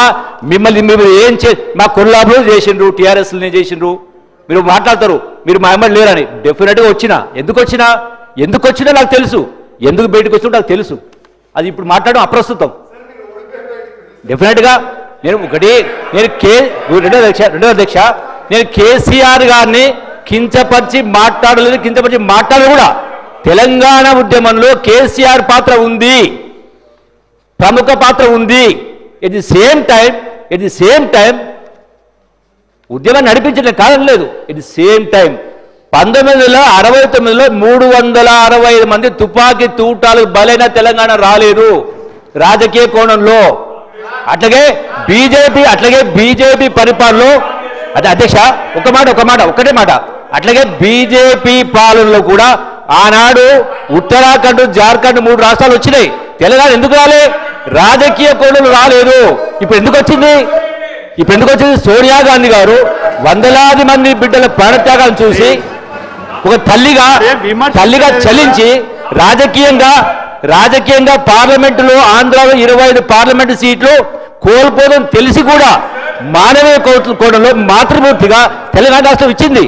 మిమ్మల్ని ఏం మా కొల్లాబులు చేసిండ్రు, టీఆర్ఎస్ని చేసిండ్రు. మీరు మాట్లాడతారు మీరు మా ఎమ్మెల్యే లేరని. డెఫినెట్గా ఎందుకు వచ్చినా నాకు తెలుసు. ఎందుకు బయటకు వచ్చినా నాకు తెలుసు. అది ఇప్పుడు మాట్లాడడం అప్రస్తుతం. డెఫినెట్గా రెండో అధ్యక్ష నేను కేసీఆర్ గారిని కించపరిచి మాట్లాడలేదు కూడా. తెలంగాణ ఉద్యమంలో కేసీఆర్ పాత్ర ఉంది, ప్రముఖ పాత్ర ఉంది. ఎట్ ది సేమ్ టైం ఉద్యమాన్ని నడిపించడం కాదని లేదు. ఎట్ ది సేమ్ టైం 1969లో 365 మంది తుపాకీ తూటాలకు బలైన తెలంగాణ రాలేదు రాజకీయ కోణంలో. అట్లాగే బీజేపీ పరిపాలనలో అదే అధ్యక్ష ఒకటే మాట అట్లాగే బీజేపీ పాలనలో కూడా ఆనాడు ఉత్తరాఖండ్, జార్ఖండ్ 3 రాష్ట్రాలు వచ్చినాయి. తెలంగాణ ఎందుకు రాలే? రాజకీయ కోణంలో రాలేదు. ఇప్పుడు ఎందుకు వచ్చింది? సోనియా గాంధీ గారు వందలాది మంది బిడ్డల ప్రాణత్యాగాలను చూసి ఒక తల్లిగా చలించి రాజకీయంగా పార్లమెంటులో ఆంధ్రాలో 25 పార్లమెంటు సీట్లు కోల్పోదని తెలిసి కూడా మానవీయ కోణంలో మాతృమూర్తిగా తెలంగాణ రాష్ట్రం ఇచ్చింది.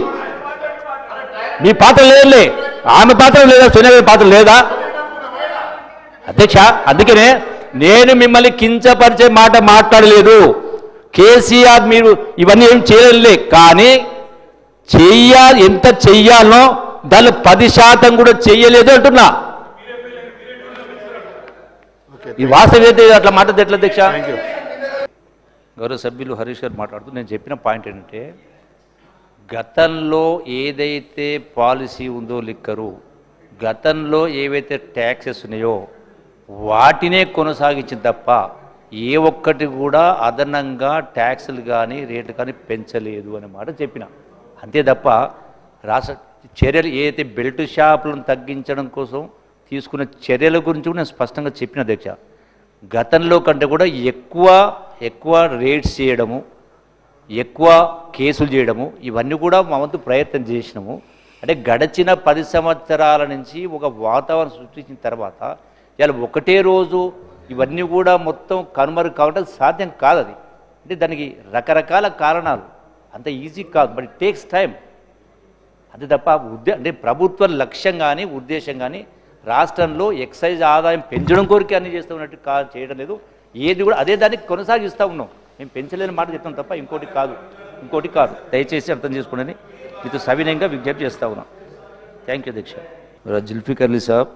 మీ పాత్ర లేదులే, ఆమె పాత్ర లేదా, సోనియా గాంధీ పాత్ర లేదా? అధ్యక్ష అందుకనే నేను మిమ్మల్ని కించపరిచే మాట మాట్లాడలేదు. కేసీఆర్ మీరు ఇవన్నీ ఏం చేయలే, కానీ ఎంత చెయ్యాలనో దానిలో 10% కూడా చెయ్యలేదు అంటున్నా. ఈ వాస్తవం అయితే అట్లా మాట్లాడితే ఎట్లా అధ్యక్ష? గౌరవ సభ్యులు హరీష్ గారు మాట్లాడుతూ నేను చెప్పిన పాయింట్ ఏంటంటే, గతంలో ఏదైతే పాలసీ ఉందో లిక్కరు, గతంలో ఏవైతే ట్యాక్సెస్ ఉన్నాయో వాటినే కొనసాగించింది తప్ప ఏ ఒక్కటి కూడా అదనంగా ట్యాక్సులు కానీ రేట్లు కానీ పెంచలేదు అనే మాట చెప్పిన. అంతే తప్ప రాష్ట్ర చర్యలు ఏదైతే బెల్ట్ షాపులను తగ్గించడం కోసం తీసుకున్న చర్యల గురించి కూడా నేను స్పష్టంగా చెప్పిన అధ్యక్ష. గతంలో కంటే కూడా ఎక్కువ రేట్స్ చేయడము, ఎక్కువ కేసులు చేయడము, ఇవన్నీ కూడా మా వంతు ప్రయత్నం చేసినాము. అంటే గడిచిన 10 సంవత్సరాల నుంచి ఒక వాతావరణం సృష్టించిన తర్వాత ఇలా ఒకటే రోజు ఇవన్నీ కూడా మొత్తం కనుమరు కావడం సాధ్యం కాదు. అది అంటే దానికి రకరకాల కారణాలు, అంత ఈజీ కాదు. But it takes time. అంతే తప్ప అంటే ప్రభుత్వ లక్ష్యం కానీ ఉద్దేశం కానీ రాష్ట్రంలో ఎక్సైజ్ ఆదాయం పెంచడం కోరిక అన్ని చేస్తున్నట్టు చేయడం లేదు. ఏది కూడా అదే దానికి కొనసాగిస్తూ ఉన్నాం. మేము పెంచలేని మాట చెప్తాం తప్ప ఇంకోటి కాదు. దయచేసి అర్థం చేసుకోండి. మీతో సవినయంగా విజ్ఞప్తి చేస్తూ ఉన్నాం. థ్యాంక్ యూ అధ్యక్ష. जुल्फिकार अली साहब,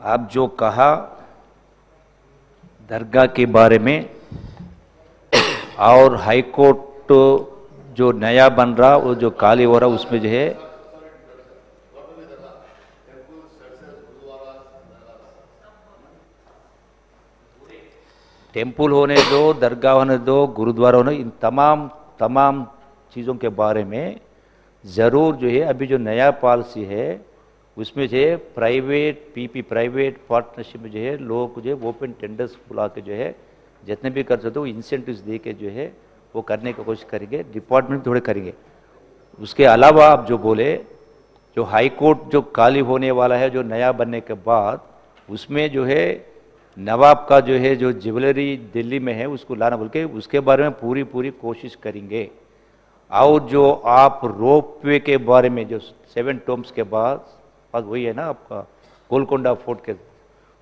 आप जो कहा दरगाह के बारे में और हाई कोर्ट जो नया बन रहा वो जो काली हो रहा उसमें जो है टेम्पल होने दो, दरगाह होने दो, गुरुद्वारा होने, इन तमाम चीज़ों के बारे में ज़रूर जो है अभी जो नया पॉलिसी है उसमें जो है प्राइवेट पार्टनरशिप में जो है लोग जो है ओपन टेंडर्स बुला के जो है जितने भी कर सकते हो इंसेंटिव्स दे के जो है वो करने की कोशिश करेंगे. डिपार्टमेंट थोड़े करेंगे. उसके अलावा आप जो बोले जो हाई कोर्ट जो खाली होने वाला है जो नया बनने के बाद उसमें जो है नवाब का जो है जो ज्वेलरी दिल्ली में है उसको लाना बोल के उसके बारे में पूरी कोशिश करेंगे. और जो आप रोप वे के बारे में जो 7 टॉम्स के बाद वही है ना आपका गोलकोंडा फोर्ट के,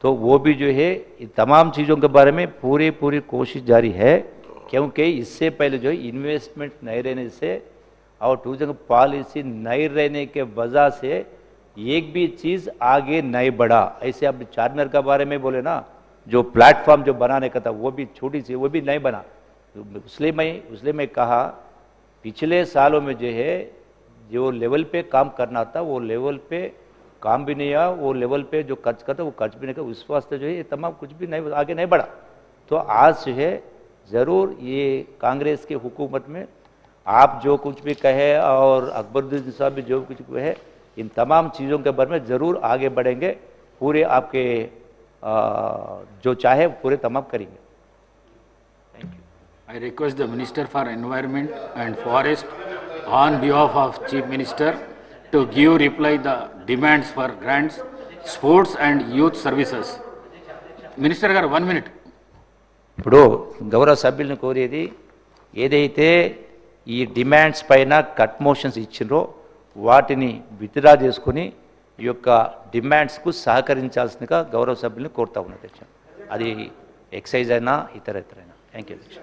तो वो भी जो है तमाम चीज़ों के बारे में पूरी कोशिश जारी है. क्योंकि इससे पहले जो है इन्वेस्टमेंट नहीं रहने से और टूरिज्म पॉलिसी नहीं रहने के वजह से एक भी चीज़ आगे नहीं बढ़ा. ऐसे आप चारमीनार का बारे में बोले ना, जो प्लेटफॉर्म जो बनाने का था वो भी छोटी सी वो भी नहीं बना. इसलिए मैं कहा पिछले सालों में जो है जो लेवल पे काम करना था वो लेवल पे काम भी नहीं आया, वो लेवल पे जो खर्च करता वो खर्च भी नहीं किया, उस वास्ते जो है ये तमाम कुछ भी नहीं आगे नहीं बढ़ा। तो आज जो है ज़रूर ये कांग्रेस की हुकूमत में आप जो कुछ भी कहे और अकबरुद्दीन साहब भी जो कुछ कहे, इन तमाम चीज़ों के बारे में ज़रूर आगे बढ़ेंगे, पूरे आपके जो चाहे पूरे तमाम करेंगे। Thank you. I request the Minister for Environment and Forest on behalf of Chief Minister to give reply the demands for grants, sports and youth services. Minister garu 1 minute. ఇప్పుడు గౌరవ సభ్యులను కోరేది ఏదైతే ఈ డిమాండ్స్ పైన కట్ మోషన్స్ ఇచ్చినో వాటిని విత్డ్రా చేసుకుని ఈ యొక్క డిమాండ్స్కు సహకరించాల్సిందిగా గౌరవ సభ్యులను కోరుతా ఉన్నా అధ్యక్ష. అది ఎక్సైజ్ అయినా ఇతర థ్యాంక్ యూ అధ్యక్ష.